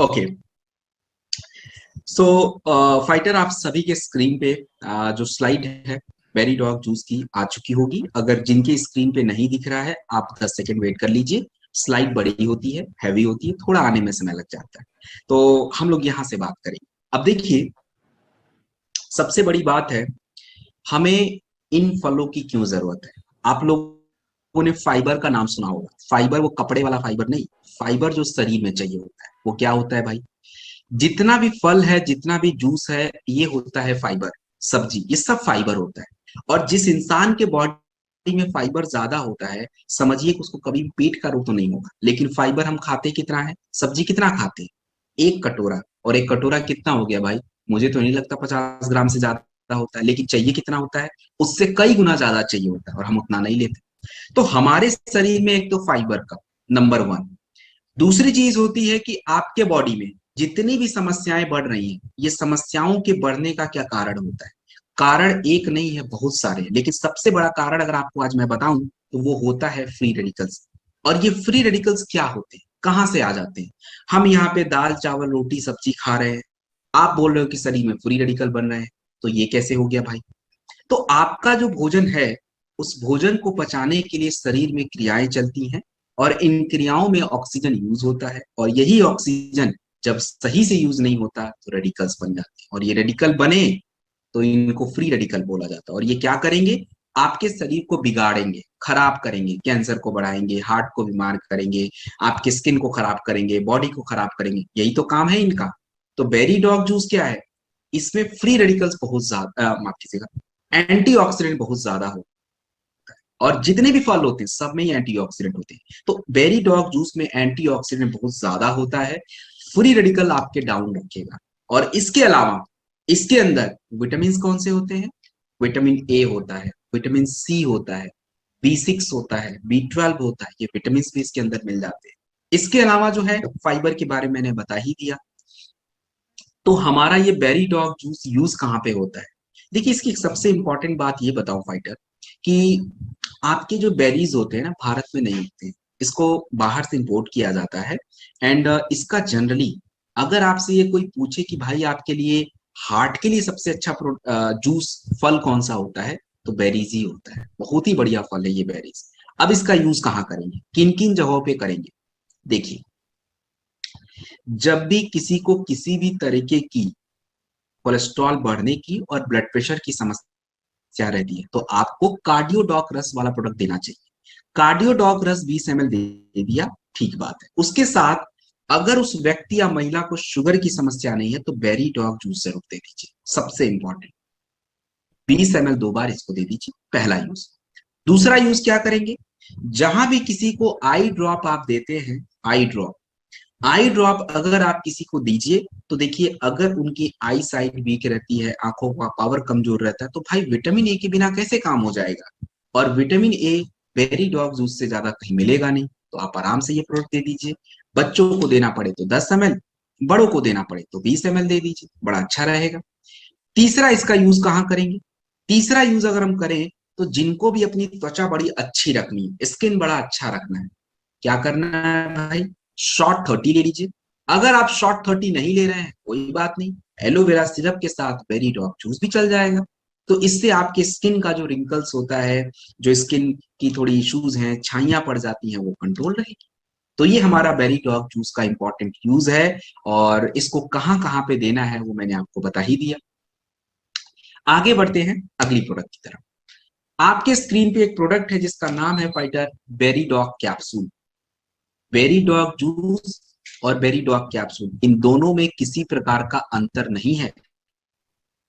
Okay. सो fighter, आप सभी के स्क्रीन पे जो स्लाइड है बेरी डॉग जूस की आ चुकी होगी। अगर जिनके स्क्रीन पे नहीं दिख रहा है, आप 10 सेकेंड वेट कर लीजिए। स्लाइड बड़ी होती है, हैवी होती है, थोड़ा आने में समय लग जाता है। तो हम लोग यहाँ से बात करेंगे। अब देखिए, सबसे बड़ी बात है, हमें इन फलों की क्यों जरूरत है। आप लोगों ने फाइबर का नाम सुना होगा। फाइबर वो कपड़े वाला फाइबर नहीं, फाइबर जो शरीर में चाहिए होता है वो क्या होता है भाई। जितना भी फल है, जितना भी जूस है, ये होता है फाइबर। सब्जी, ये सब फाइबर होता है। और जिस इंसान के बॉडी में फाइबर ज्यादा होता है, समझिए कि उसको कभी भी पेट का रोग तो नहीं होगा। लेकिन फाइबर हम खाते कितना है, सब्जी कितना खाते हैं, 1 कटोरा। और 1 कटोरा कितना हो गया भाई, मुझे तो नहीं लगता 50 ग्राम से ज्यादा होता है। लेकिन चाहिए कितना होता है, उससे कई गुना ज्यादा चाहिए होता है, और हम उतना नहीं लेते। तो हमारे शरीर में एक तो फाइबर का नंबर 1। दूसरी चीज होती है कि आपके बॉडी में जितनी भी समस्याएं बढ़ रही हैं, ये समस्याओं के बढ़ने का क्या कारण होता है। कारण एक नहीं है, बहुत सारे हैं। लेकिन सबसे बड़ा कारण अगर आपको आज मैं बताऊं, तो वो होता है फ्री रेडिकल्स। और ये फ्री रेडिकल्स क्या होते हैं, कहाँ से आ जाते हैं। हम यहाँ पे दाल चावल रोटी सब्जी खा रहे हैं, आप बोल रहे हो कि शरीर में फ्री रेडिकल बन रहे हैं। तो ये कैसे हो गया भाई। तो आपका जो भोजन है, उस भोजन को पचाने के लिए शरीर में क्रियाएं चलती हैं। और इन क्रियाओं में ऑक्सीजन यूज होता है, और यही ऑक्सीजन जब सही से यूज नहीं होता तो रेडिकल्स बन जाते हैं। और ये रेडिकल बने तो इनको फ्री रेडिकल बोला जाता है। और ये क्या करेंगे, आपके शरीर को बिगाड़ेंगे, खराब करेंगे, कैंसर को बढ़ाएंगे, हार्ट को बीमार करेंगे, आपके स्किन को खराब करेंगे, बॉडी को खराब करेंगे। यही तो काम है इनका। तो बेरी डॉग जूस क्या है, इसमें फ्री रेडिकल्स बहुत ज्यादा, माफ कीजिएगा, एंटीऑक्सीडेंट बहुत ज्यादा हो। और जितने भी फल होते हैं सब में ही एंटीऑक्सीडेंट होते हैं। तो बेरी डॉग जूस में एंटीऑक्सीडेंट बहुत ज्यादा होता है, फ्री रेडिकल आपके डाउन रखेगा। और इसके अलावा इसके अंदर विटामिन कौन से होते हैं, विटामिन ए होता है, विटामिन सी होता है, B6 होता है, B12 होता है। ये विटामिन भी इसके अंदर मिल जाते हैं। इसके अलावा जो है, फाइबर के बारे में मैंने बता ही दिया। तो हमारा ये बेरी डॉग जूस यूज कहाँ पे होता है। देखिए, इसकी एक सबसे इंपॉर्टेंट बात ये बताऊं फाइटर, कि आपके जो बेरीज होते हैं ना, भारत में नहीं होते हैं। इसको बाहर से इंपोर्ट किया जाता है। एंड इसका जनरली, अगर आपसे ये कोई पूछे कि भाई आपके लिए हार्ट के लिए सबसे अच्छा जूस फल कौन सा होता है, तो बेरीज ही होता है। बहुत ही बढ़िया फल है ये बेरीज। अब इसका यूज कहाँ करेंगे, किन किन जगहों पे करेंगे। देखिए, जब भी किसी को किसी भी तरीके की कोलेस्ट्रॉल बढ़ने की और ब्लड प्रेशर की समस्या रहती है, तो आपको कार्डियोडॉक रस वाला प्रोडक्ट देना चाहिए। कार्डियोडॉक रस 20 ml दे दिया, ठीक बात है। उसके साथ अगर उस व्यक्ति या महिला को शुगर की समस्या नहीं है, तो बेरी डॉग जूस जरूर दे दीजिए। सबसे इंपॉर्टेंट, 20 ml 2 बार इसको दे दीजिए, पहला यूज। दूसरा यूज क्या करेंगे, जहां भी किसी को आई ड्रॉप आप देते हैं, आई ड्रॉप, आई ड्रॉप अगर आप किसी को दीजिए, तो देखिए, अगर उनकी आई साइट वीक रहती है, आंखों का पावर कमजोर रहता है, तो भाई विटामिन ए के बिना कैसे काम हो जाएगा। और vitamin A berry dog juice से ज्यादा कहीं मिलेगा नहीं। तो आप आराम से ये प्रोडक्ट दे दीजिए। बच्चों को देना पड़े तो 10 ml, बड़ों को देना पड़े तो 20 ml दे दीजिए, बड़ा अच्छा रहेगा। तीसरा इसका यूज कहाँ करेंगे, तीसरा यूज अगर हम करें, तो जिनको भी अपनी त्वचा बड़ी अच्छी रखनी है, स्किन बड़ा अच्छा रखना है, क्या करना है भाई, शॉर्ट 30 ले लीजिए। अगर आप शॉर्ट 30 नहीं ले रहे हैं, कोई बात नहीं, एलोवेरा सिरप के साथ बेरी डॉग जूस भी चल जाएगा। तो इससे आपके स्किन का जो रिंकल्स होता है, जो स्किन की थोड़ी इश्यूज हैं, छाइयां पड़ जाती हैं, वो कंट्रोल रहेगी। तो ये हमारा बेरी डॉग जूस का इंपॉर्टेंट यूज है। और इसको कहाँ कहाँ पे देना है वो मैंने आपको बता ही दिया। आगे बढ़ते हैं अगली प्रोडक्ट की तरफ। आपके स्क्रीन पे एक प्रोडक्ट है जिसका नाम है fighter berry dog capsule. Berry dog juice और बेरी डॉग कैप्सूल, इन दोनों में किसी प्रकार का अंतर नहीं है,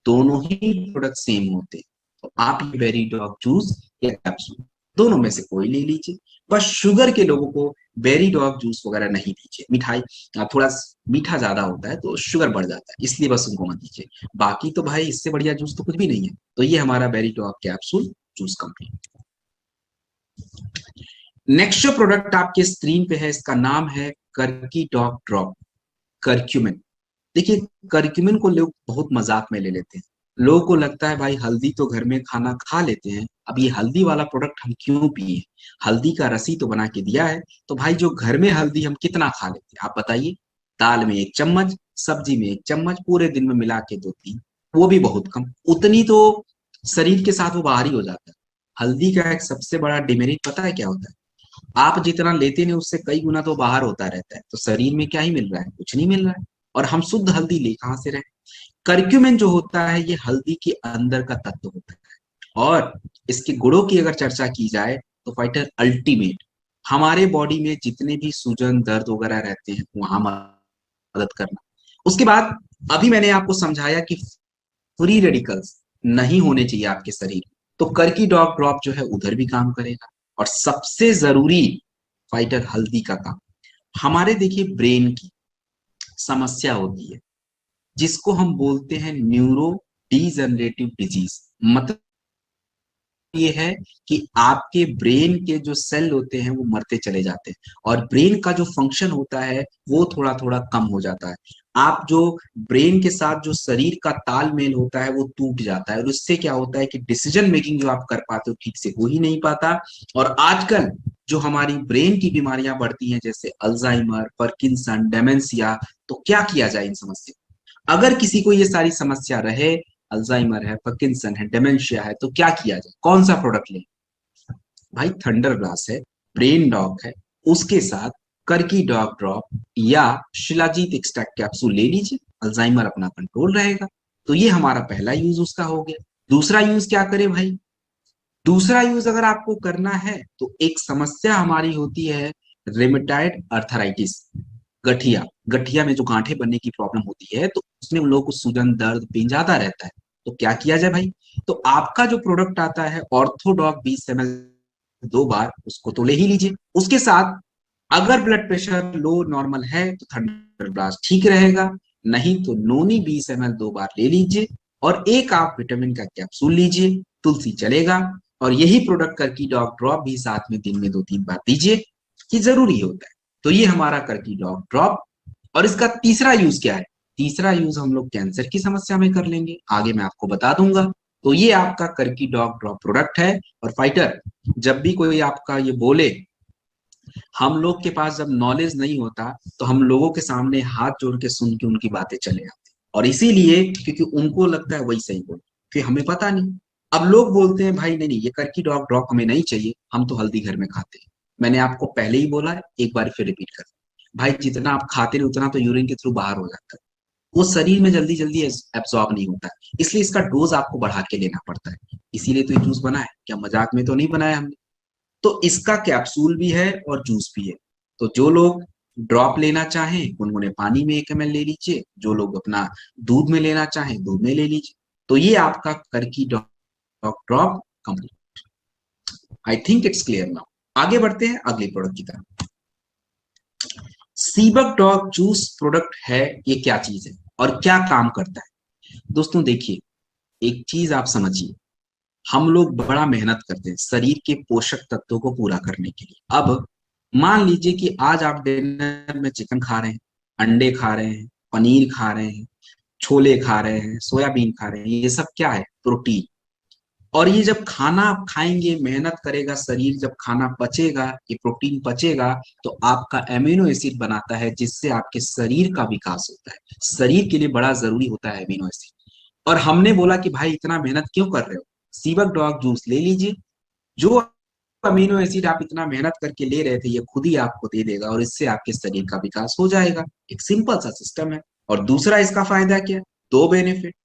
दोनों ही प्रोडक्ट सेम होते हैं। तो आप ये बेरी डॉग जूस या कैप्सूल, दोनों में से कोई ले लीजिए। बस शुगर के लोगों को बेरी डॉग जूस वगैरह नहीं दीजिए। मिठाई थोड़ा मीठा ज्यादा होता है तो शुगर बढ़ जाता है, इसलिए बस उनको मत दीजिए। बाकी तो भाई इससे बढ़िया जूस तो कुछ भी नहीं है। तो ये हमारा berry dog capsule juice company. Next जो प्रोडक्ट आपके स्क्रीन पे है, इसका नाम है कर्की डॉग ड्रॉप, कर्क्यूमिन। देखिए, कर्क्यूमिन को लोग बहुत मजाक में ले लेते हैं। लोगों को लगता है भाई हल्दी तो घर में खाना खा लेते हैं, अब ये हल्दी वाला प्रोडक्ट हम क्यों पिए, हल्दी का रसी तो बना के दिया है, तो भाई जो घर में हल्दी हम कितना खा लेते हैं आप बताइए। दाल में 1 चम्मच, सब्जी में 1 चम्मच, पूरे दिन में मिला के 2-3, वो भी बहुत कम, उतनी तो शरीर के साथ वो बाहर ही हो जाता है। हल्दी का एक सबसे बड़ा डिमेरिट पता है क्या होता है? आप जितना लेते नहीं उससे कई गुना तो बाहर होता रहता है, तो शरीर में क्या ही मिल रहा है? कुछ नहीं मिल रहा है। और हम शुद्ध हल्दी ले कहाँ से रहे? कर्क्यूमिन जो होता है ये हल्दी के अंदर का तत्व होता है, और इसके गुणों की अगर चर्चा की जाए तो फाइटर अल्टीमेट, हमारे बॉडी में जितने भी सूजन दर्द वगैरह रहते हैं वहां मदद करना। उसके बाद अभी मैंने आपको समझाया कि फ्री रेडिकल्स नहीं होने चाहिए आपके शरीर में, तो करकी डॉग ड्रॉप जो है उधर भी काम करेगा। और सबसे जरूरी फाइटर हल्दी का काम, हमारे देखिए ब्रेन की समस्या होती है जिसको हम बोलते हैं न्यूरो डीजनरेटिव डिजीज। मतलब ये है कि आपके ब्रेन के जो सेल होते हैं वो मरते चले जाते हैं, और ब्रेन का जो फंक्शन होता है वो थोड़ा थोड़ा कम हो जाता है। आप जो ब्रेन के साथ जो शरीर का तालमेल होता है वो टूट जाता है, और उससे क्या होता है कि डिसीजन मेकिंग जो आप कर पाते हो ठीक से हो ही नहीं पाता। और आजकल जो हमारी ब्रेन की बीमारियां बढ़ती हैं जैसे अल्जाइमर, पार्किंसन, डेमेंशिया, तो क्या किया जाए इन समस्या? अगर किसी को ये सारी समस्या रहे, अल्जाइमर है, पार्किंसन है, डेमेंशिया है, तो क्या किया जाए? कौन सा प्रोडक्ट ले? भाई थंडर ग्लास है, ब्रेन डॉग है, उसके साथ करकी डॉग ड्रॉप या शिलाजीत एक्सट्रैक्ट कैप्सूल ले लीजिए, अल्जाइमर अपना कंट्रोल रहेगा। तो ये हमारा पहला यूज उसका हो गया। दूसरा यूज क्या करे भाई? दूसरा यूज अगर आपको करना है तो एक समस्या हमारी होती है रेमेटाइड अर्थराइटिस, गठिया। गठिया में जो गांठें बनने की प्रॉब्लम होती है तो उसमें उन लोगों को सूजन दर्द पेन ज्यादा रहता है। तो क्या किया जाए भाई? तो आपका जो प्रोडक्ट आता है ऑर्थोडॉक 20 ml 2 बार, उसको तो ले ही लीजिए। उसके साथ अगर ब्लड प्रेशर लो नॉर्मल है तो थंडर ब्लास्ट ठीक रहेगा, नहीं तो नोनी 20 ml 2 बार ले लीजिए, और एक आप विटामिन का कैप्सूल लीजिए, तुलसी चलेगा। और यही प्रोडक्ट करकी डॉग ड्रॉप भी साथ में दिन में 2-3 बार दीजिए, कि जरूरी होता है। तो ये हमारा करकी डॉग ड्रॉप। और इसका तीसरा यूज क्या है? तीसरा यूज हम लोग कैंसर की समस्या में कर लेंगे, आगे मैं आपको बता दूंगा। तो ये आपका करकी डॉग ड्रॉप प्रोडक्ट है। और फाइटर, जब भी कोई आपका ये बोले, हम लोग के पास जब नॉलेज नहीं होता तो हम लोगों के सामने हाथ जोड़ के सुन के उनकी बातें चले आते, और इसीलिए क्योंकि उनको लगता है वही सही बोल, फिर हमें पता नहीं। अब लोग बोलते हैं भाई नहीं नहीं, ये करकी डॉग ड्रॉप हमें नहीं चाहिए, हम तो हल्दी घर में खाते हैं। मैंने आपको पहले ही बोला है, एक बार फिर रिपीट कर, भाई जितना आप खाते नहीं उतना तो यूरिन के थ्रू बाहर हो जाता है, वो शरीर में जल्दी जल्दी एब्सॉर्ब नहीं होता है, इसलिए इसका डोज आपको बढ़ा के लेना पड़ता है। इसीलिए तो ये जूस बना है, क्या मजाक में तो नहीं बनाया हमने। तो इसका कैप्सूल भी है और जूस भी है। तो जो लोग ड्रॉप लेना चाहें गुनगुने पानी में 1 ml ले लीजिए, जो लोग अपना दूध में लेना चाहें दूध में ले लीजिए। तो ये आपका करकी drop complete. I think it's clear now. आगे बढ़ते हैं अगले प्रोडक्ट की तरफ। सीबक डॉग जूस प्रोडक्ट है, ये क्या चीज है और क्या काम करता है? दोस्तों देखिए, एक चीज आप समझिए, हम लोग बड़ा मेहनत करते हैं शरीर के पोषक तत्वों को पूरा करने के लिए। अब मान लीजिए कि आज आप डिनर में चिकन खा रहे हैं, अंडे खा रहे हैं, पनीर खा रहे हैं, छोले खा रहे हैं, सोयाबीन खा रहे हैं, ये सब क्या है? प्रोटीन। और ये जब खाना आप खाएंगे, मेहनत करेगा शरीर, जब खाना पचेगा, ये प्रोटीन पचेगा, तो आपका एमिनो एसिड बनाता है जिससे आपके शरीर का विकास होता है। शरीर के लिए बड़ा जरूरी होता है एमिनो एसिड। और हमने बोला कि भाई इतना मेहनत क्यों कर रहे हो, सीबक डॉग जूस ले लीजिए। जो अमीनो एसिड आप इतना मेहनत करके ले रहे थे ये खुद ही आपको दे देगा, और इससे आपके शरीर का विकास हो जाएगा। एक सिंपल सा सिस्टम है। और दूसरा इसका फायदा क्या? 2 बेनिफिट।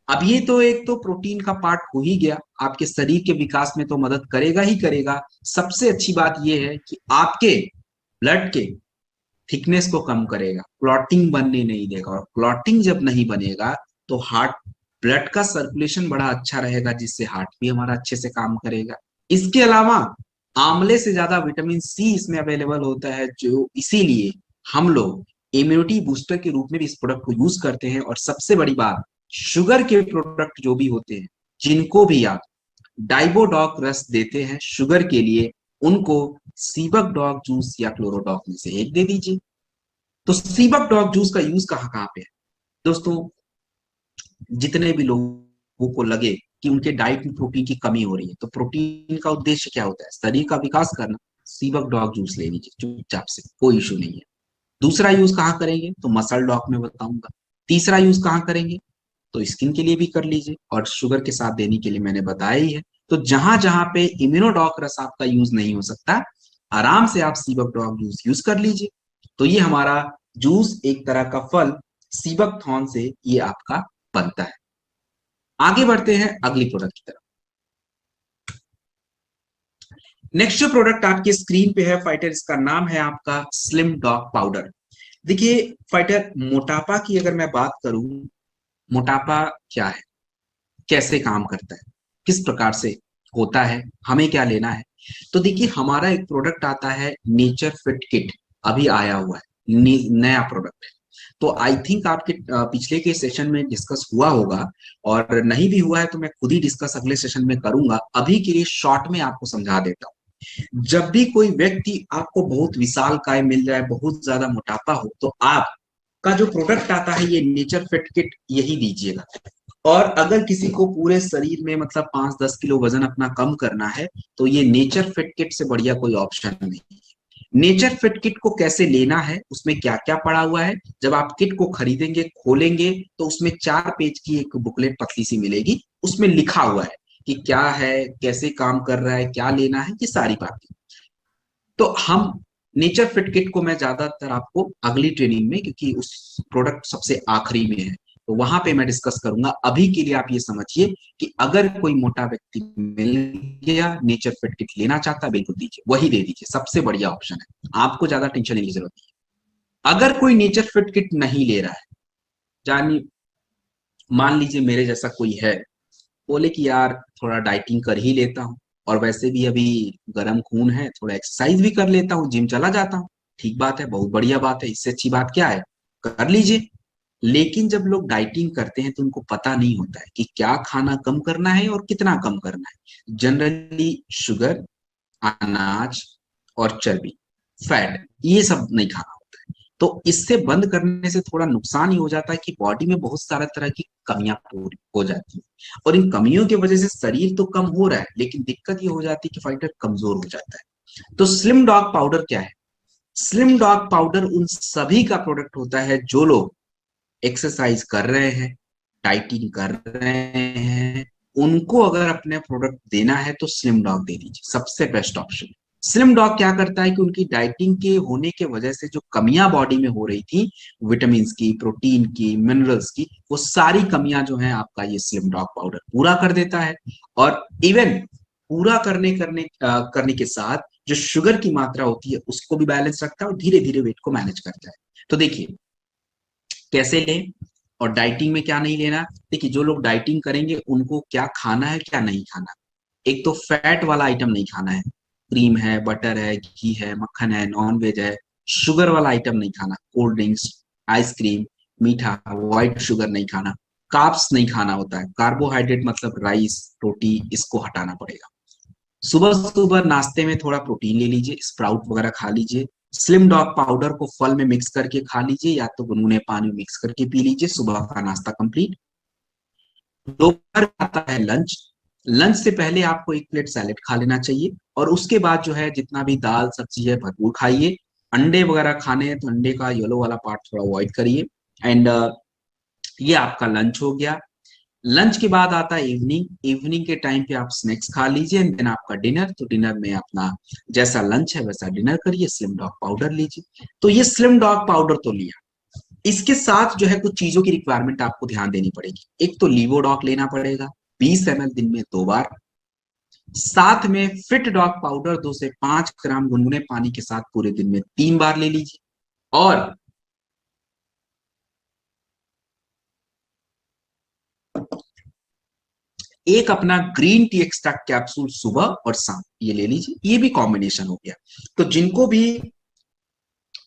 अब ये तो एक तो प्रोटीन का पार्ट हो ही गया, आपके शरीर के विकास में तो मदद करेगा ही करेगा। सबसे अच्छी बात यह है कि आपके ब्लड के थिकनेस को कम करेगा, क्लॉटिंग बनने नहीं देगा, और क्लॉटिंग जब नहीं बनेगा तो हार्ट, ब्लड का सर्कुलेशन बड़ा अच्छा रहेगा, जिससे हार्ट भी हमारा अच्छे से काम करेगा। इसके अलावा आंवले से ज्यादा विटामिन सी इसमें अवेलेबल होता है, जो इसीलिए हम लोग इम्यूनिटी बूस्टर के रूप में भी इस प्रोडक्ट को यूज करते हैं। और सबसे बड़ी बात, शुगर के प्रोडक्ट जो भी होते हैं, जिनको भी आप डाइबोडॉक रस देते हैं शुगर के लिए, उनको सीबक डॉग जूस या क्लोरोडॉक में से एक दे दीजिए। तो सीबक डॉग जूस का यूज कहाँ कहाँ पे है? दोस्तों, जितने भी लोगों को लगे कि उनके डाइट में प्रोटीन की कमी हो रही है, तो प्रोटीन का उद्देश्य क्या होता है? शरीर का विकास करना। सीबक डॉग जूस ले लीजिए चुपचाप से, कोई इशू नहीं है। दूसरा यूज कहाँ करेंगे तो मसल डॉक में बताऊंगा। तीसरा यूज कहाँ करेंगे तो स्किन के लिए भी कर लीजिए, और शुगर के साथ देने के लिए मैंने बताया ही है। तो जहां जहां पे इम्यूनोडॉक रस आपका यूज नहीं हो सकता, आराम से आप सीबक डॉग जूस यूज कर लीजिए। तो ये हमारा जूस एक तरह का फल सीबक थॉर्न से ये आपका बनता है। आगे बढ़ते हैं अगली प्रोडक्ट की तरफ। नेक्स्ट जो प्रोडक्ट आपकी स्क्रीन पे है फाइटर, इसका नाम है आपका स्लिम डॉग पाउडर। देखिए फाइटर, मोटापा की अगर मैं बात करूं, मोटापा क्या है, कैसे काम करता है, किस प्रकार से होता है, हमें क्या लेना है। तो देखिए हमारा एक प्रोडक्ट आता है नेचर फिट किट, अभी आया हुआ है, नया प्रोडक्ट है। तो आई थिंक आपके पिछले के सेशन में डिस्कस हुआ होगा, और नहीं भी हुआ है तो मैं खुद ही डिस्कस अगले सेशन में करूंगा। अभी के लिए शॉर्ट में आपको समझा देता हूँ। जब भी कोई व्यक्ति आपको बहुत विशाल काय मिल जाए, बहुत ज्यादा मोटापा हो, तो आप का जो प्रोडक्ट आता है ये नेचर फिट किट, यही दीजिएगा। और अगर किसी को पूरे शरीर में मतलब 5-10 किलो वजन अपना कम करना है, तो ये नेचर फिट किट से बढ़िया कोई ऑप्शन नहीं है। नेचर फिट किट को कैसे लेना है, उसमें क्या क्या पड़ा हुआ है, जब आप किट को खरीदेंगे, खोलेंगे, तो उसमें 4 पेज की एक बुकलेट पतली सी मिलेगी। उसमें लिखा हुआ है कि क्या है, कैसे काम कर रहा है, क्या लेना है, ये सारी बातें। तो हम नेचर फिट किट को मैं ज्यादातर आपको अगली ट्रेनिंग में, क्योंकि उस प्रोडक्ट सबसे आखिरी में है, तो वहां पे मैं डिस्कस करूंगा। अभी के लिए आप ये समझिए कि अगर कोई मोटा व्यक्ति मिल गया, नेचर फिट किट लेना चाहता है, बिल्कुल दीजिए, वही दे दीजिए, सबसे बढ़िया ऑप्शन है, आपको ज्यादा टेंशन लेने की जरूरत नहीं। अगर कोई नेचर फिट किट नहीं ले रहा है, जानिए, मान लीजिए मेरे जैसा कोई है, बोले कि यार थोड़ा डाइटिंग कर ही लेता हूँ, और वैसे भी अभी गर्म खून है, थोड़ा एक्सरसाइज भी कर लेता हूँ, जिम चला जाता हूँ, ठीक बात है, बहुत बढ़िया बात है, इससे अच्छी बात क्या है, कर लीजिए। लेकिन जब लोग डाइटिंग करते हैं तो उनको पता नहीं होता है कि क्या खाना कम करना है और कितना कम करना है। जनरली शुगर, अनाज और चर्बी, फैट, ये सब नहीं खाना होता है। तो इससे बंद करने से थोड़ा नुकसान ही हो जाता है कि बॉडी में बहुत सारा तरह की कमियां पूरी हो जाती हैं, और इन कमियों की वजह से शरीर तो कम हो रहा है, लेकिन दिक्कत ये हो जाती है कि फाइटर कमजोर हो जाता है। तो स्लिम डॉग पाउडर क्या है? स्लिम डॉग पाउडर उन सभी का प्रोडक्ट होता है जो लोग एक्सरसाइज कर रहे हैं, डाइटिंग कर रहे हैं, उनको अगर अपने प्रोडक्ट देना है तो स्लिम डॉग दे दीजिए, सबसे बेस्ट ऑप्शन। स्लिम डॉग क्या करता है कि उनकी डाइटिंग के होने के वजह से जो कमियां बॉडी में हो रही थी, विटामिन की, प्रोटीन की, मिनरल्स की, वो सारी कमियां जो है आपका ये स्लिम डॉग पाउडर पूरा कर देता है। और इवन पूरा करने के साथ जो शुगर की मात्रा होती है उसको भी बैलेंस रखता है, और धीरे धीरे वेट को मैनेज करता है। तो देखिए कैसे लें, और डाइटिंग में क्या नहीं लेना। देखिए जो लोग डाइटिंग करेंगे उनको क्या खाना है, क्या नहीं खाना। एक तो फैट वाला आइटम नहीं खाना है, क्रीम है, बटर है, घी है, मक्खन है, नॉन वेज है। शुगर वाला आइटम नहीं खाना, कोल्ड ड्रिंक्स, आइसक्रीम, मीठा, व्हाइट शुगर नहीं खाना। कार्ब्स नहीं खाना होता है, कार्बोहाइड्रेट मतलब राइस, रोटी, इसको हटाना पड़ेगा। सुबह सुबह नाश्ते में थोड़ा प्रोटीन ले लीजिए, स्प्राउट वगैरह खा लीजिए। स्लिम डॉग पाउडर को फल में मिक्स करके खा लीजिए, या तो गुनगुने पानी में मिक्स करके पी लीजिए। सुबह का नाश्ता कंप्लीट। दोपहर आता है लंच। लंच से पहले आपको एक प्लेट सैलेड खा लेना चाहिए, और उसके बाद जो है जितना भी दाल सब्जी है भरपूर खाइए। अंडे वगैरह खाने हैं तो अंडे का येलो वाला पार्ट थोड़ा अवॉइड करिए। एंड ये आपका लंच हो गया। लंच के बाद आता है इवनिंग। इवनिंग के टाइम पे आप स्नैक्स खा लीजिए, एंड देन आपका डिनर। तो डिनर में अपना जैसा लंच है वैसा डिनर करिए, स्लिम डॉग पाउडर लीजिए। तो ये स्लिम डॉग पाउडर तो लिया। इसके साथ जो है कुछ चीजों की रिक्वायरमेंट आपको ध्यान देनी पड़ेगी। एक तो लीवोडॉक लेना पड़ेगा, 20 ml दिन में 2 बार। साथ में फिट डॉग पाउडर 2 से 5 ग्राम गुनगुने पानी के साथ पूरे दिन में 3 बार ले लीजिए। और एक अपना ग्रीन टी एक्सट्रैक्ट कैप्सूल सुबह और शाम, ये ले लीजिए, ये भी कॉम्बिनेशन हो गया। तो जिनको भी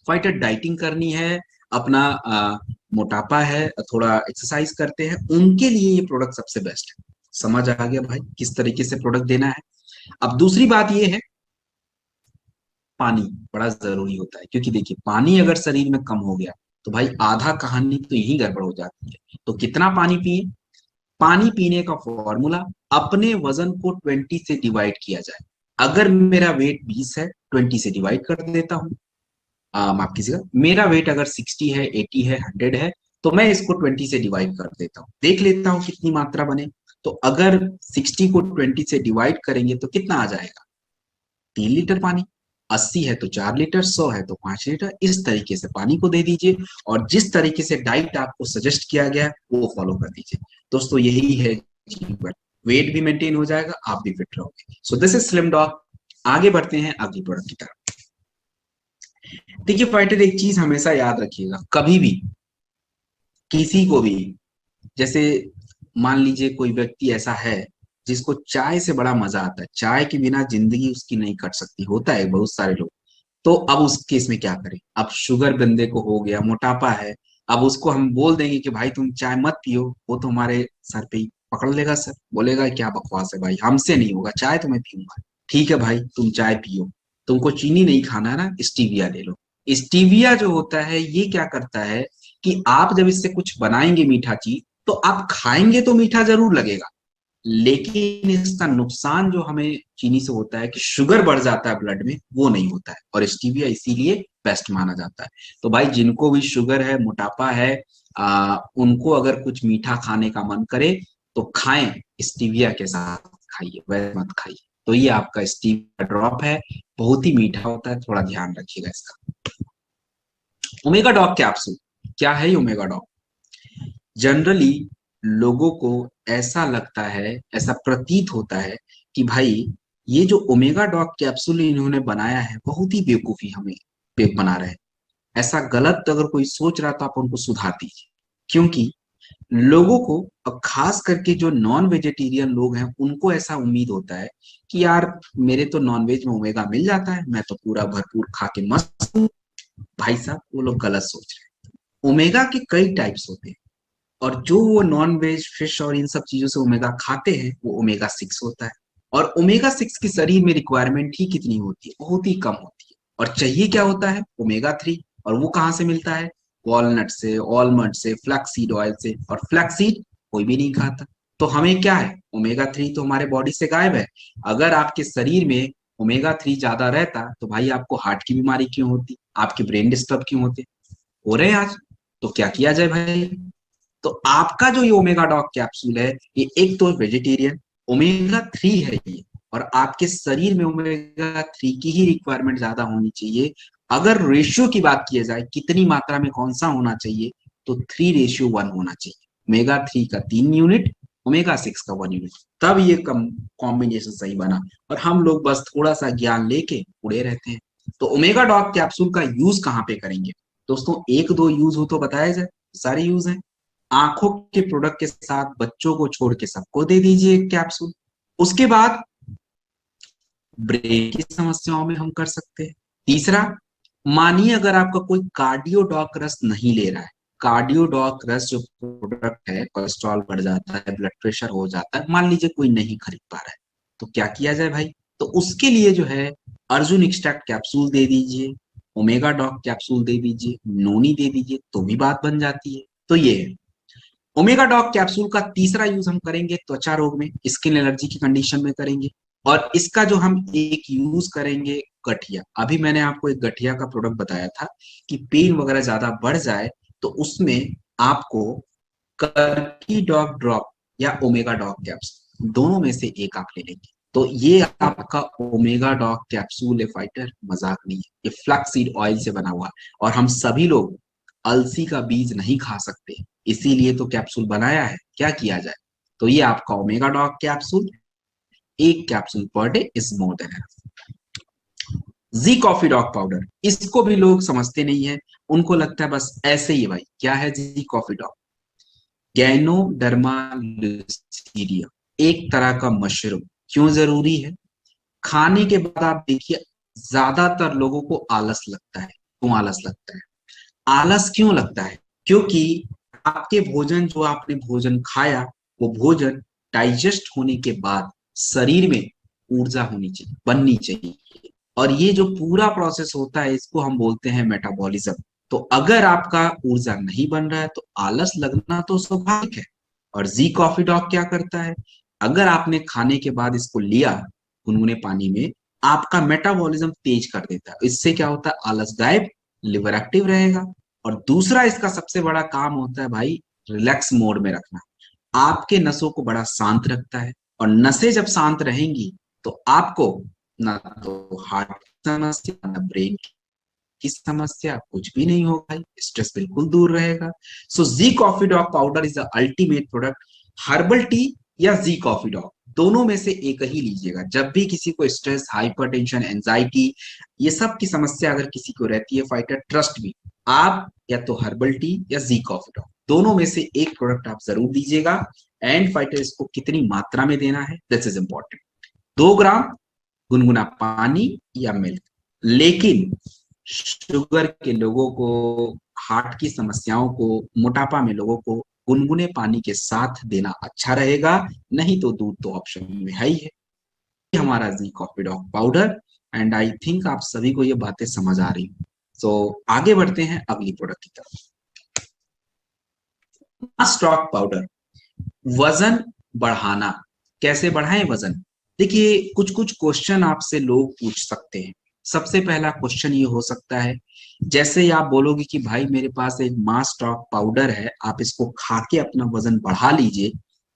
फाइटर डाइटिंग करनी है, अपना मोटापा है, थोड़ा एक्सरसाइज करते हैं, उनके लिए ये प्रोडक्ट सबसे बेस्ट है। समझ आ गया भाई किस तरीके से प्रोडक्ट देना है। अब दूसरी बात ये है, पानी बड़ा जरूरी होता है, क्योंकि देखिए पानी अगर शरीर में कम हो गया तो भाई आधा कहानी तो यही गड़बड़ हो जाती है। तो कितना पानी पिए? पानी पीने का फॉर्मूला, अपने वजन को 20 से डिवाइड किया जाए। अगर मेरा वेट 20 है, 20 से डिवाइड कर देता हूं। माफ कीजिएगा, मेरा वेट अगर 60 है, 80 है, 100 है, तो मैं इसको 20 से डिवाइड कर देता हूँ, देख लेता हूँ कितनी मात्रा बने। तो अगर 60 को 20 से डिवाइड करेंगे तो कितना आ जाएगा? 3 लीटर पानी। 80 है तो 4 लीटर, 100 है तो 5 लीटर, इस तरीके से पानी को दे दीजिए। और जिस तरीके से डाइट आपको सजेस्ट किया गया है वो फॉलो कर दीजिए। दोस्तों यही है जीवन, वेट भी मेंटेन हो जाएगा, आप भी फिट रहोगे। सो दिस इज स्लिम डॉग। आगे बढ़ते हैं अगली प्रोडक्ट की तरफ। देखिए फाइटर, एक चीज हमेशा याद रखिएगा, कभी भी किसी को भी, जैसे मान लीजिए कोई व्यक्ति ऐसा है जिसको चाय से बड़ा मजा आता है, चाय के बिना जिंदगी उसकी नहीं कट सकती, होता है बहुत सारे लोग। तो अब उस केस में क्या करें? अब शुगर बंदे को हो गया, मोटापा है, अब उसको हम बोल देंगे कि भाई तुम चाय मत पियो, वो तो हमारे सर पे ही पकड़ लेगा, सर बोलेगा क्या बकवास है भाई, हमसे नहीं होगा, चाय तो मैं पीऊंगा। ठीक है भाई, तुम चाय पियो, तुमको चीनी नहीं खाना है ना, स्टीविया ले लो। स्टीविया जो होता है ये क्या करता है कि आप जब इससे कुछ बनाएंगे मीठा चीज, तो आप खाएंगे तो मीठा जरूर लगेगा, लेकिन इसका नुकसान जो हमें चीनी से होता है कि शुगर बढ़ जाता है ब्लड में, वो नहीं होता है, और स्टीविया इसीलिए बेस्ट माना जाता है। तो भाई जिनको भी शुगर है, मोटापा है, उनको अगर कुछ मीठा खाने का मन करे तो खाएं, स्टीविया के साथ खाइए, वैसे मत खाइए। तो ये आपका स्टीविया ड्रॉप है, बहुत ही मीठा होता है, थोड़ा ध्यान रखिएगा इसका। ओमेगा डॉग कैप्सूल, क्या है ये ओमेगा डॉग? जनरली लोगों को ऐसा लगता है, ऐसा प्रतीत होता है कि भाई ये जो ओमेगा डॉग कैप्सूल इन्होंने बनाया है बहुत ही बेवकूफी हमें बना रहे हैं। ऐसा गलत अगर कोई सोच रहा तो आप उनको सुधार दीजिए, क्योंकि लोगों को, अब खास करके जो नॉन वेजिटेरियन लोग हैं, उनको ऐसा उम्मीद होता है कि यार मेरे तो नॉन वेज में ओमेगा मिल जाता है, मैं तो पूरा भरपूर खा के मस्त हूँ। भाई साहब वो लोग गलत सोच रहे हैं। ओमेगा के कई टाइप्स होते हैं, और जो वो नॉन वेज फिश और इन सब चीजों से ओमेगा खाते हैं वो ओमेगा 6 होता है। और ओमेगा 6 की शरीर में रिक्वायरमेंट ही कितनी होती है? बहुत ही कम होती है। और चाहिए क्या होता है? ओमेगा 3। और वो कहाँ से मिलता है? वॉलनट से, ऑलमंड से, फ्लैक्सीड ऑयल से, और फ्लैक्सीड कोई भी नहीं खाता। तो हमें क्या है? ओमेगा 3 तो हमारे बॉडी से गायब है। अगर आपके शरीर में ओमेगा 3 ज्यादा रहता तो भाई आपको हार्ट की बीमारी क्यों होती, आपके ब्रेन डिस्टर्ब क्यों होते? हो रहे हैं आज। तो क्या किया जाए भाई? तो आपका जो ये ओमेगा डॉग कैप्सूल है, ये एक तो वेजिटेरियन ओमेगा 3 है ये, और आपके शरीर में ओमेगा 3 की ही रिक्वायरमेंट ज्यादा होनी चाहिए। अगर रेशियो की बात की जाए कितनी मात्रा में कौन सा होना चाहिए, तो 3:1 होना चाहिए। ओमेगा 3 का 3 यूनिट, ओमेगा 6 का 1 यूनिट, तब ये कॉम्बिनेशन सही बना। और हम लोग बस थोड़ा सा ज्ञान लेके उड़े रहते हैं। तो ओमेगा डॉग कैप्सूल का यूज कहाँ पे करेंगे? दोस्तों एक दो यूज हो तो बताया जाए, सारे यूज है। आंखों के प्रोडक्ट के साथ बच्चों को छोड़ के सबको दे दीजिए एक कैप्सूल। उसके बाद ब्रेन की समस्याओं में हम कर सकते हैं। तीसरा, मानिए अगर आपका कोई कार्डियो डॉक रस नहीं ले रहा है, कार्डियो डॉक रस जो प्रोडक्ट है, कोलेस्ट्रॉल बढ़ जाता है, ब्लड प्रेशर हो जाता है, मान लीजिए कोई नहीं खरीद पा रहा है, तो क्या किया जाए भाई? तो उसके लिए जो है अर्जुन एक्सट्रैक्ट कैप्सूल दे दीजिए, ओमेगा डॉक कैप्सूल दे दीजिए, नोनी दे दीजिए, तो भी बात बन जाती है। तो ये है ओमेगा डॉग कैप्सूल का। तीसरा यूज हम करेंगे त्वचा रोग में, स्किन एलर्जी की कंडीशन में करेंगे। और इसका जो हम एक यूज करेंगे गठिया, अभी मैंने आपको एक गठिया का प्रोडक्ट बताया था कि पेन वगैरह ज्यादा बढ़ जाए तो उसमें आपको कर्की डॉग ड्रॉप या ओमेगा डॉग कैप्सूल, दोनों में से एक आप ले लेंगे। तो ये आपका ओमेगा डॉग कैप्सूल है फाइटर, मजाक नहीं है, ये फ्लैक्सीड ऑयल से बना हुआ। और हम सभी लोग अलसी का बीज नहीं खा सकते, इसीलिए तो कैप्सूल बनाया है, क्या किया जाए? तो ये आपका ओमेगा डॉग कैप्सूल, एक capsule per day is more than enough. जी कॉफी डॉग पाउडर, इसको भी लोग समझते नहीं है, उनको लगता है बस ऐसे ही भाई। क्या है जी कॉफी डॉग? गैनोडर्मा लुसीडियम, एक तरह का मशरूम। क्यों जरूरी है? खाने के बाद आप देखिए ज्यादातर लोगों को आलस लगता है। क्यों आलस लगता है? आलस क्यों लगता है? क्योंकि आपके भोजन, जो आपने भोजन खाया, वो भोजन डाइजेस्ट होने के बाद शरीर में ऊर्जा होनी चाहिए, बननी चाहिए। और ये जो पूरा प्रोसेस होता है इसको हम बोलते हैं मेटाबॉलिज्म। तो अगर आपका ऊर्जा नहीं बन रहा है तो आलस लगना तो स्वाभाविक है। और जी कॉफी डॉग क्या करता है? अगर आपने खाने के बाद इसको लिया गुनगुने पानी में, आपका मेटाबॉलिज्म तेज कर देता है। इससे क्या होता है? आलस गायब, लिवर एक्टिव रहेगा। और दूसरा इसका सबसे बड़ा काम होता है भाई, रिलैक्स मोड में रखना। आपके नसों को बड़ा शांत रखता है, और नसें जब शांत रहेंगी तो आपको ना तो हार्ट की समस्या, ना ब्रेन की समस्या, कुछ भी नहीं होगा, स्ट्रेस बिल्कुल दूर रहेगा। So G coffee dog powder is the ultimate product. Herbal tea या जी कॉफी डॉग, दोनों में से एक ही लीजिएगा। जब भी किसी को स्ट्रेस, हाइपरटेंशन, एंजाइटी, ये सब की समस्या अगर किसी को रहती है फाइटर, ट्रस्ट मी, आप या तो हर्बल टी या जी कॉफी डॉग, दोनों में से एक प्रोडक्ट आप जरूर दीजिएगा। एंड फाइटर, इसको कितनी मात्रा में देना है, दिस इज इंपॉर्टेंट। 2 ग्राम गुनगुना पानी या मिल्क। लेकिन शुगर के लोगों को, हार्ट की समस्याओं को, मोटापा में लोगों को गुनगुने पानी के साथ देना अच्छा रहेगा, नहीं तो दूध तो ऑप्शन में है ही है। ये हमारा G coffee dog powder. And I think आप सभी को ये बातें समझ आ रही। सो आगे बढ़ते हैं अगली प्रोडक्ट की तरफ। स्टॉक पाउडर, वजन बढ़ाना। कैसे बढ़ाएं वजन? देखिए, कुछ कुछ क्वेश्चन आपसे लोग पूछ सकते हैं। सबसे पहला क्वेश्चन ये हो सकता है, जैसे ही आप बोलोगे कि भाई मेरे पास एक मास स्टॉक पाउडर है, आप इसको खा के अपना वजन बढ़ा लीजिए,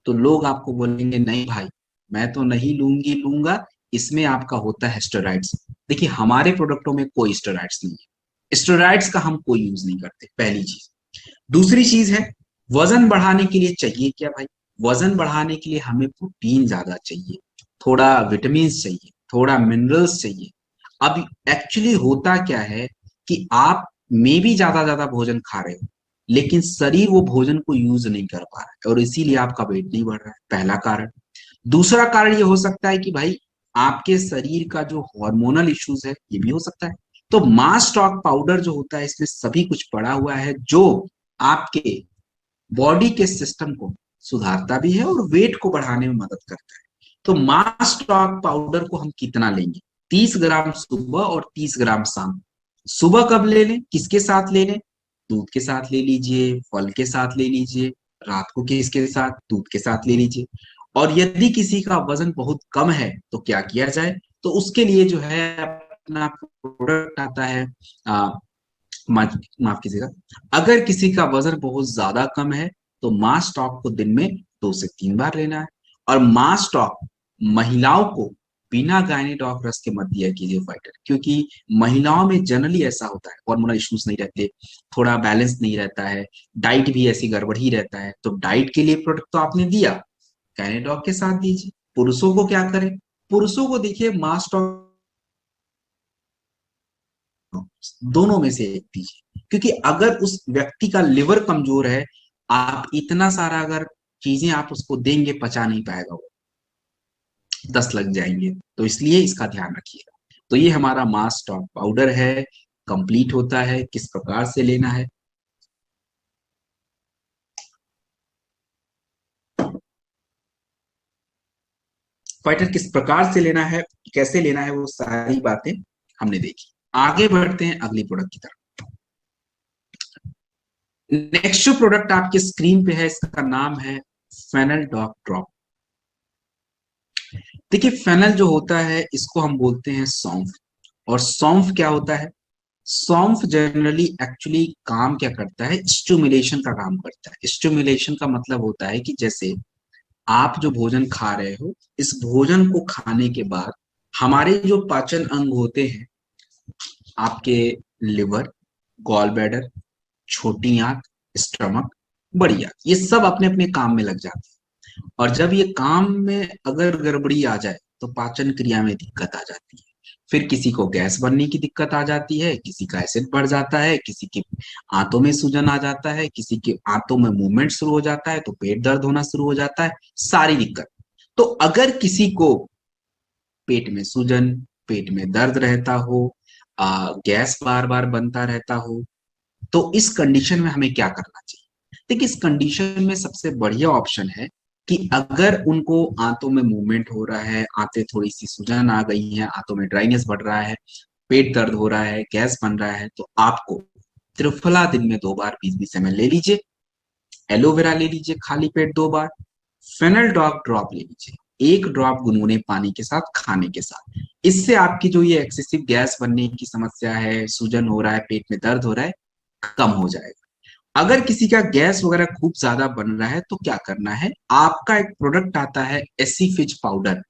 तो लोग आपको बोलेंगे नहीं भाई, मैं तो नहीं लूंगा, इसमें आपका होता है स्टेरॉइड्स। देखिए, हमारे प्रोडक्टों में कोई स्टेरॉइड्स नहीं है, स्टेरॉइड्स का हम कोई यूज नहीं करते, पहली चीज। दूसरी चीज है, वजन बढ़ाने के लिए चाहिए क्या भाई? वजन बढ़ाने के लिए हमें प्रोटीन ज्यादा चाहिए, थोड़ा विटामिन चाहिए, थोड़ा मिनरल्स चाहिए। अब एक्चुअली होता क्या है कि आप मे भी ज्यादा ज्यादा भोजन खा रहे हो, लेकिन शरीर वो भोजन को यूज नहीं कर पा रहा है, और इसीलिए आपका वेट नहीं बढ़ रहा है, पहला कारण। दूसरा कारण ये हो सकता है कि भाई आपके शरीर का जो हार्मोनल इश्यूज है, ये भी हो सकता है। तो मास स्टॉक पाउडर जो होता है, इसमें सभी कुछ पड़ा हुआ है जो आपके बॉडी के सिस्टम को सुधारता भी है और वेट को बढ़ाने में मदद करता है। तो मास स्टॉक पाउडर को हम कितना लेंगे? 30 ग्राम सुबह और 30 ग्राम शाम। सुबह कब ले लें, किसके साथ ले लें? दूध के साथ ले लीजिए, फल के साथ ले लीजिए, रात को किसके साथ? दूध के साथ ले लीजिए। और यदि किसी का वजन बहुत कम है तो क्या किया जाए? तो उसके लिए जो है अपना प्रोडक्ट आता है, माफ कीजिएगा, अगर किसी का वजन बहुत ज्यादा कम है तो मास स्टॉक को दिन में 2 से 3 बार लेना है। और मास स्टॉक महिलाओं को बिना गायनेडॉक रस के मत दिया कीजिए फाइटर, क्योंकि महिलाओं में जनरली ऐसा होता है, हार्मोनल इश्यूज नहीं रहते, थोड़ा बैलेंस नहीं रहता है, डाइट भी ऐसी गड़बड़ ही रहता है। तो डाइट के लिए प्रोडक्ट तो आपने दिया, गायनेडॉक के साथ दीजिए। पुरुषों को क्या करें? पुरुषों को देखिए, मास स्टॉक दोनों में से एक दीजिए, क्योंकि अगर उस व्यक्ति का लिवर कमजोर है, आप इतना सारा अगर चीजें आप उसको देंगे, पचा नहीं पाएगा वो, 10 लग जाएंगे। तो इसलिए इसका ध्यान रखिएगा। तो ये हमारा मास स्टॉक पाउडर है, कंप्लीट होता है। किस प्रकार से लेना है फाइटर, किस प्रकार से लेना है, कैसे लेना है, वो सारी बातें हमने देखी। आगे बढ़ते हैं अगली प्रोडक्ट की तरफ। नेक्स्ट जो प्रोडक्ट आपके स्क्रीन पे है, इसका नाम है फेनल डॉग ड्रॉप। देखिए, फेनल जो होता है इसको हम बोलते हैं सौंफ। और सौंफ क्या होता है? सौंफ जनरली एक्चुअली काम क्या करता है? स्टिमुलेशन का काम करता है। स्टिमुलेशन का मतलब होता है कि जैसे आप जो भोजन खा रहे हो, इस भोजन को खाने के बाद हमारे जो पाचन अंग होते हैं, आपके लिवर, गॉल ब्लैडर, छोटी आंत, स्टमक, बड़ी आंत, ये सब अपने अपने काम में लग जाते हैं। और जब ये काम में अगर गड़बड़ी आ जाए तो पाचन क्रिया में दिक्कत आ जाती है। फिर किसी को गैस बनने की दिक्कत आ जाती है, किसी का एसिड बढ़ जाता है, किसी के आंतों में सूजन आ जाता है, किसी के आंतों में मूवमेंट शुरू हो जाता है, तो पेट दर्द होना शुरू हो जाता है, सारी दिक्कत। तो अगर किसी को पेट में सूजन, पेट में दर्द रहता हो, गैस बार बार बनता रहता हो, तो इस कंडीशन में हमें क्या करना चाहिए? देखिए, इस कंडीशन में सबसे बढ़िया ऑप्शन है कि अगर उनको आंतों में मूवमेंट हो रहा है, आंतें थोड़ी सी सूजन आ गई है, आंतों में ड्राइनेस बढ़ रहा है, पेट दर्द हो रहा है, गैस बन रहा है, तो आपको त्रिफला दिन में 2 बार 20-20 ml ले लीजिए। एलोवेरा ले लीजिए खाली पेट 2 बार। फेनल डॉग ड्रॉप ले लीजिए। 1 ड्रॉप गुनगुने पानी के साथ खाने के साथ। इससे आपकी जो ये एक्सेसिव गैस बनने की समस्या है, सूजन हो रहा है, पेट में दर्द हो रहा है, कम हो जाएगा। अगर किसी का गैस वगैरह खूब ज्यादा बन रहा है तो क्या करना है, आपका एक प्रोडक्ट आता है एसिफिज पाउडर।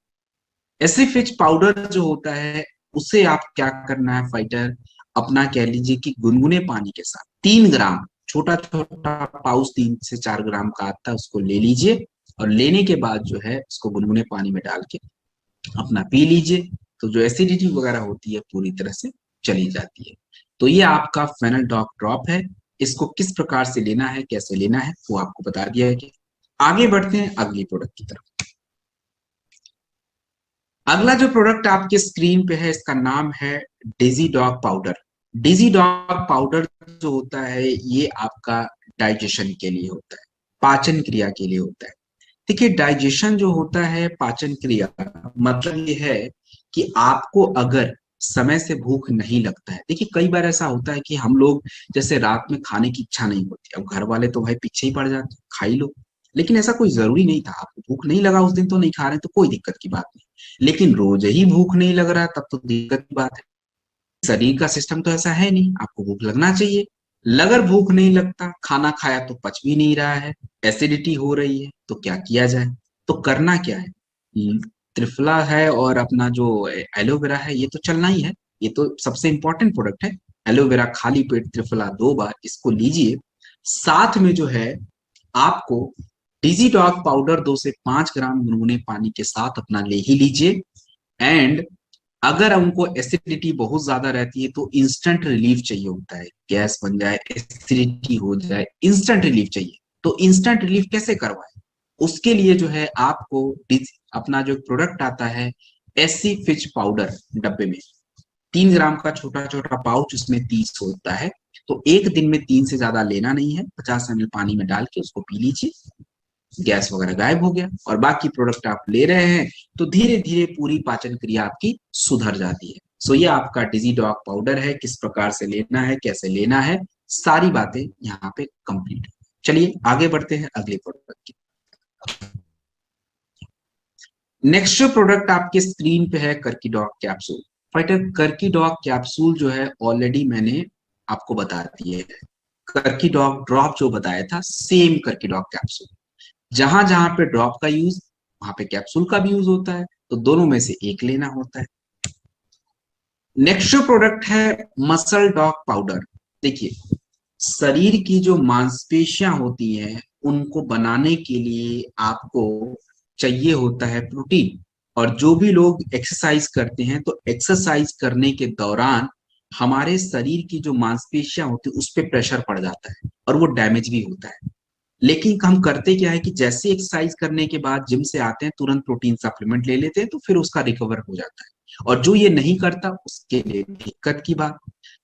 एसिफिज पाउडर जो होता है उसे आप क्या करना है फाइटर, अपना कह लीजिए कि गुनगुने पानी के साथ 3 ग्राम, छोटा छोटा पाउच 3 से 4 ग्राम का आता है, उसको ले लीजिए। और लेने के बाद जो है उसको गुनगुने पानी में डाल के अपना पी लीजिए। तो जो एसिडिटी वगैरह होती है पूरी तरह से चली जाती है। तो ये आपका फेनल डॉग ड्रॉप है। इसको किस प्रकार से लेना है, कैसे लेना है, वो आपको बता दिया है। कि आगे बढ़ते हैं अगली प्रोडक्ट की तरफ। अगला जो प्रोडक्ट आपके स्क्रीन पे है इसका नाम है Daisy dog powder. Daisy dog powder जो होता है ये आपका डाइजेशन के लिए होता है, पाचन क्रिया के लिए होता है। देखिए डाइजेशन जो होता है, पाचन क्रिया, मतलब ये है कि आपको अगर समय से भूख नहीं लगता है। देखिए कई बार ऐसा होता है कि हम लोग जैसे रात में खाने की इच्छा नहीं होती, अब घर वाले तो भाई पीछे ही पड़ जाते, खा ही लो। लेकिन ऐसा कोई जरूरी नहीं था, आपको भूख नहीं लगा उस दिन तो नहीं खा रहे, तो कोई दिक्कत की बात नहीं। लेकिन रोज ही भूख नहीं लग रहा तब तो दिक्कत की बात है। शरीर का सिस्टम तो ऐसा है नहीं, आपको भूख लगना चाहिए। अगर भूख नहीं लगता, खाना खाया तो पच भी नहीं रहा है, एसिडिटी हो रही है, तो क्या किया जाए। तो करना क्या है, त्रिफला है और अपना जो एलोवेरा है ये तो चलना ही है, ये तो सबसे इंपॉर्टेंट प्रोडक्ट है। एलोवेरा खाली पेट त्रिफला 2 बार इसको लीजिए। साथ में जो है आपको डिजी डॉग पाउडर 2 से 5 ग्राम गुनगुने पानी के साथ अपना ले ही लीजिए। एंड अगर उनको एसिडिटी बहुत ज्यादा रहती है तो इंस्टेंट रिलीफ चाहिए होता है, गैस बन जाए, एसिडिटी हो जाए, इंस्टेंट रिलीफ चाहिए। तो इंस्टेंट रिलीफ कैसे करवाए, उसके लिए जो है आपको अपना जो प्रोडक्ट आता है एसी फिच पाउडर, डब्बे में 3 ग्राम का छोटा छोटा पाउच, उसमें 30 होता है। तो एक दिन में 3 से ज्यादा लेना नहीं है, 50 ml पानी में डाल के उसको पी लीजिए, गैस वगैरह गायब हो गया। और बाकी प्रोडक्ट आप ले रहे हैं तो धीरे धीरे पूरी पाचन क्रिया आपकी सुधर जाती है। सो ये आपका डिजी डॉग पाउडर है, किस प्रकार से लेना है, कैसे लेना है, सारी बातें यहाँ पे कंप्लीट है। चलिए आगे बढ़ते हैं अगले प्रोडक्ट की। नेक्स्ट जो प्रोडक्ट आपके स्क्रीन पे है करकी डॉग कैप्सूल। फाइटर करकी डॉग कैप्सूल जो है ऑलरेडी मैंने आपको बता दिए है। करकी डॉग ड्रॉप जो बताया था सेम करकी डॉग कैप्सूल, जहां जहां पे ड्रॉप का यूज वहां पे कैप्सूल का भी यूज होता है, तो दोनों में से एक लेना होता है। नेक्स्ट जो प्रोडक्ट है मसल डॉग पाउडर। देखिए शरीर की जो मांसपेशियां होती हैं उनको बनाने के लिए आपको चाहिए होता है प्रोटीन। और जो भी लोग एक्सरसाइज करते हैं तो एक्सरसाइज करने के दौरान हमारे शरीर की जो मांसपेशियां होती है उस पर प्रेशर पड़ जाता है और वो डैमेज भी होता है। लेकिन हम करते क्या है कि जैसे एक्सरसाइज करने के बाद जिम से आते हैं तुरंत प्रोटीन सप्लीमेंट ले लेते हैं, तो फिर उसका रिकवर हो जाता है। और जो ये नहीं करता उसके लिए दिक्कत की बात।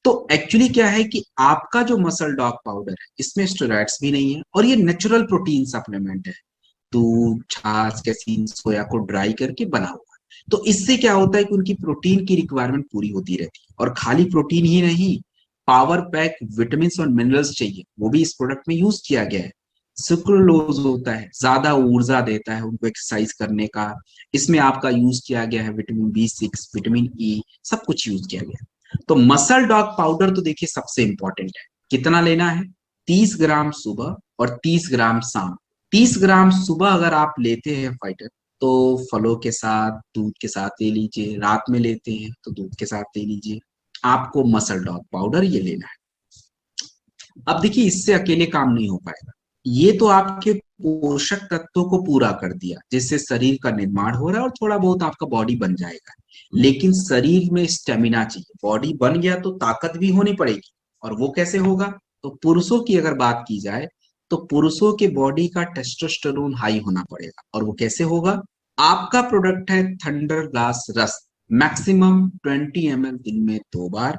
तो एक्चुअली क्या है कि आपका जो मसल डॉग पाउडर है इसमें स्टेरॉइड्स भी नहीं है और ये नेचुरल प्रोटीन सप्लीमेंट है, दूध, छाछ, कैसीन, सोया को ड्राई करके बना हुआ है। तो इससे क्या होता है कि उनकी प्रोटीन की रिक्वायरमेंट पूरी होती रहती है। और खाली प्रोटीन ही नहीं, पावर पैक विटामिन और मिनरल्स चाहिए, वो भी इस प्रोडक्ट में यूज किया गया है। सुक्रोलोज होता है, ज्यादा ऊर्जा देता है उनको एक्सरसाइज करने का। इसमें आपका यूज किया गया है विटामिन B6, विटामिन E, सब कुछ यूज किया गया है। तो मसल डॉग पाउडर तो देखिए सबसे इंपॉर्टेंट है। कितना लेना है, 30 ग्राम सुबह और 30 ग्राम शाम। 30 ग्राम सुबह अगर आप लेते हैं फाइटर तो फलों के साथ, दूध के साथ ले लीजिए। रात में लेते हैं तो दूध के साथ ले लीजिए। आपको मसल डॉग पाउडर ये लेना है। अब देखिए इससे अकेले काम नहीं हो पाएगा। ये तो आपके पोषक तत्वों को पूरा कर दिया जिससे शरीर का निर्माण हो रहा है और थोड़ा बहुत आपका बॉडी बन जाएगा। लेकिन शरीर में स्टेमिना चाहिए, बॉडी बन गया तो ताकत भी होनी पड़ेगी। और वो कैसे होगा, तो पुरुषों की अगर बात की जाए तो पुरुषों के बॉडी का टेस्टोस्टेरोन हाई होना पड़ेगा। और वो कैसे होगा, आपका प्रोडक्ट है थंडर ग्लास रस, मैक्सिमम 20 ml दिन में 2 बार,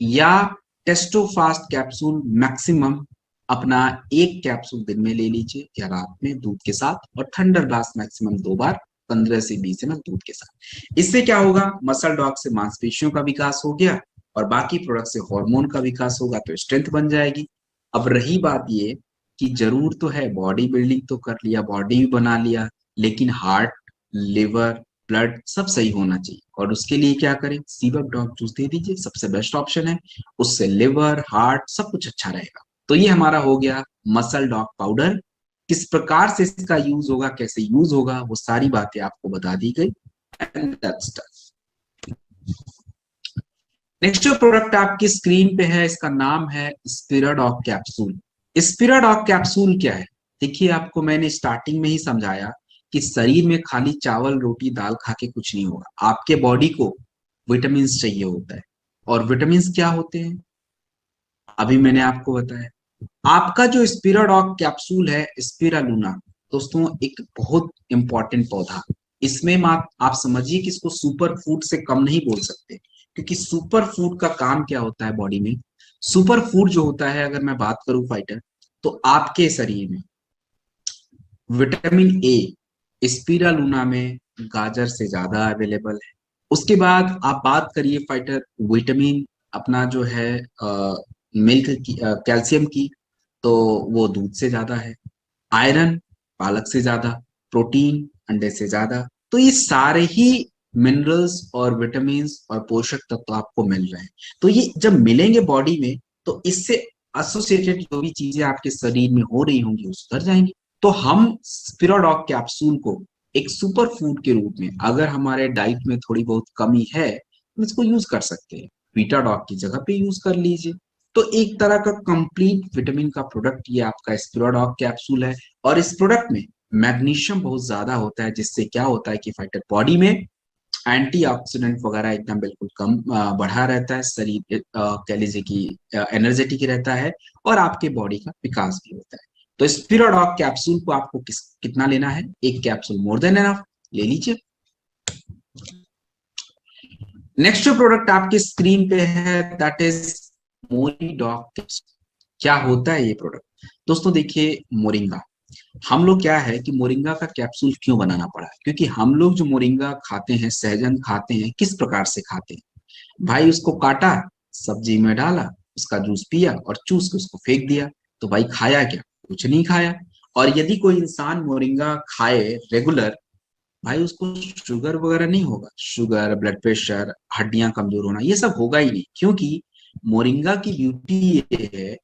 या टेस्टो फास्ट कैप्सूल मैक्सिमम अपना 1 कैप्सूल दिन में ले लीजिए या रात में दूध के साथ, और थंडर ग्लास मैक्सिमम 2 बार 15 से 20 ml दूध के साथ। इससे क्या होगा, मसल डॉग से मांसपेशियों का विकास हो गया और बाकी प्रोडक्ट से हार्मोन का विकास होगा तो स्ट्रेंथ बन जाएगी। अब रही बात ये कि जरूर तो है, बॉडी बिल्डिंग तो कर लिया, बॉडी भी बना लिया, लेकिन हार्ट लिवर, ब्लड सब सही होना चाहिए। और उसके लिए क्या करें, सीबक डॉग जूस दे दीजिए, सबसे बेस्ट ऑप्शन है। उससे लिवर, हार्ट सब कुछ अच्छा रहेगा। तो ये हमारा हो गया मसल डॉग पाउडर। किस प्रकार से इसका यूज होगा, कैसे यूज होगा, वो सारी बातें आपको बता दी गई। And that's done. नेक्स्ट जो प्रोडक्ट आपकी स्क्रीन पे है, इसका नाम है स्पिराडॉग कैप्सूल। स्पिराडॉग कैप्सूल क्या है? देखिए, आपको मैंने स्टार्टिंग में ही समझाया कि शरीर में खाली चावल रोटी दाल खा के कुछ नहीं होगा, आपके बॉडी को विटामिन चाहिए होता है। और विटामिन क्या होते हैं अभी मैंने आपको बताया। आपका जो स्पिराडॉग कैप्सूल है, स्पिरालुना, दोस्तों एक बहुत इंपॉर्टेंट पौधा। इसमें आप समझिए कि इसको सुपर फूड से कम नहीं बोल सकते, क्योंकि सुपर फूड का काम क्या होता है बॉडी में। सुपर फूड जो होता है, अगर मैं बात करूं फाइटर, तो आपके शरीर में विटामिन ए स्पिरालुना में गाजर से ज्यादा अवेलेबल है। उसके बाद आप बात करिए फाइटर, विटामिन अपना जो है मिल्क की, कैल्शियम की, तो वो दूध से ज्यादा है। आयरन पालक से ज्यादा, प्रोटीन अंडे से ज्यादा। तो ये सारे ही मिनरल्स और विटामिन और पोषक तत्व आपको मिल रहे हैं। तो ये जब मिलेंगे बॉडी में, तो इससे एसोसिएटेड जो भी चीजें आपके शरीर में हो रही होंगी वो सुधर जाएंगी। तो हम स्पिराडॉग कैप्सूल को एक सुपर फूड के रूप में, अगर हमारे डाइट में थोड़ी बहुत कमी है, तो इसको यूज कर सकते हैं। बीटाडॉग की जगह पे यूज कर लीजिए। तो एक तरह का कंप्लीट विटामिन का प्रोडक्ट ये आपका स्पिराडॉग कैप्सूल है। और इस प्रोडक्ट में मैग्नीशियम बहुत ज्यादा होता है, जिससे क्या होता है कि फाइटर बॉडी में एंटीऑक्सीडेंट वगैरह एकदम बिल्कुल कम बढ़ा रहता है, शरीर कह लीजिए कि एनर्जेटिक रहता है, और आपके बॉडी का विकास भी होता है। तो स्पिराडॉग कैप्सूल को आपको कितना लेना है, एक कैप्सूल मोर देन एनफ, ले लीजिए। नेक्स्ट जो प्रोडक्ट आपकी स्क्रीन पे है, दैट इज मोरिडॉग कैप्सूल। क्या होता है ये प्रोडक्ट? दोस्तों देखिए, मोरिंगा, हम लोग क्या है कि मोरिंगा का कैप्सूल क्यों बनाना पड़ा है, क्योंकि हम लोग जो मोरिंगा खाते हैं, सहजन खाते हैं, किस प्रकार से खाते हैं भाई? उसको काटा, सब्जी में डाला, उसका जूस पिया और चूस के उसको फेंक दिया। तो भाई खाया क्या? कुछ नहीं खाया। और यदि कोई इंसान मोरिंगा खाए रेगुलर, भाई उसको शुगर वगैरह नहीं होगा। शुगर, ब्लड प्रेशर, हड्डियां कमजोर होना, ये सब होगा ही नहीं। क्योंकि मोरिंगा की ब्यूटी ये है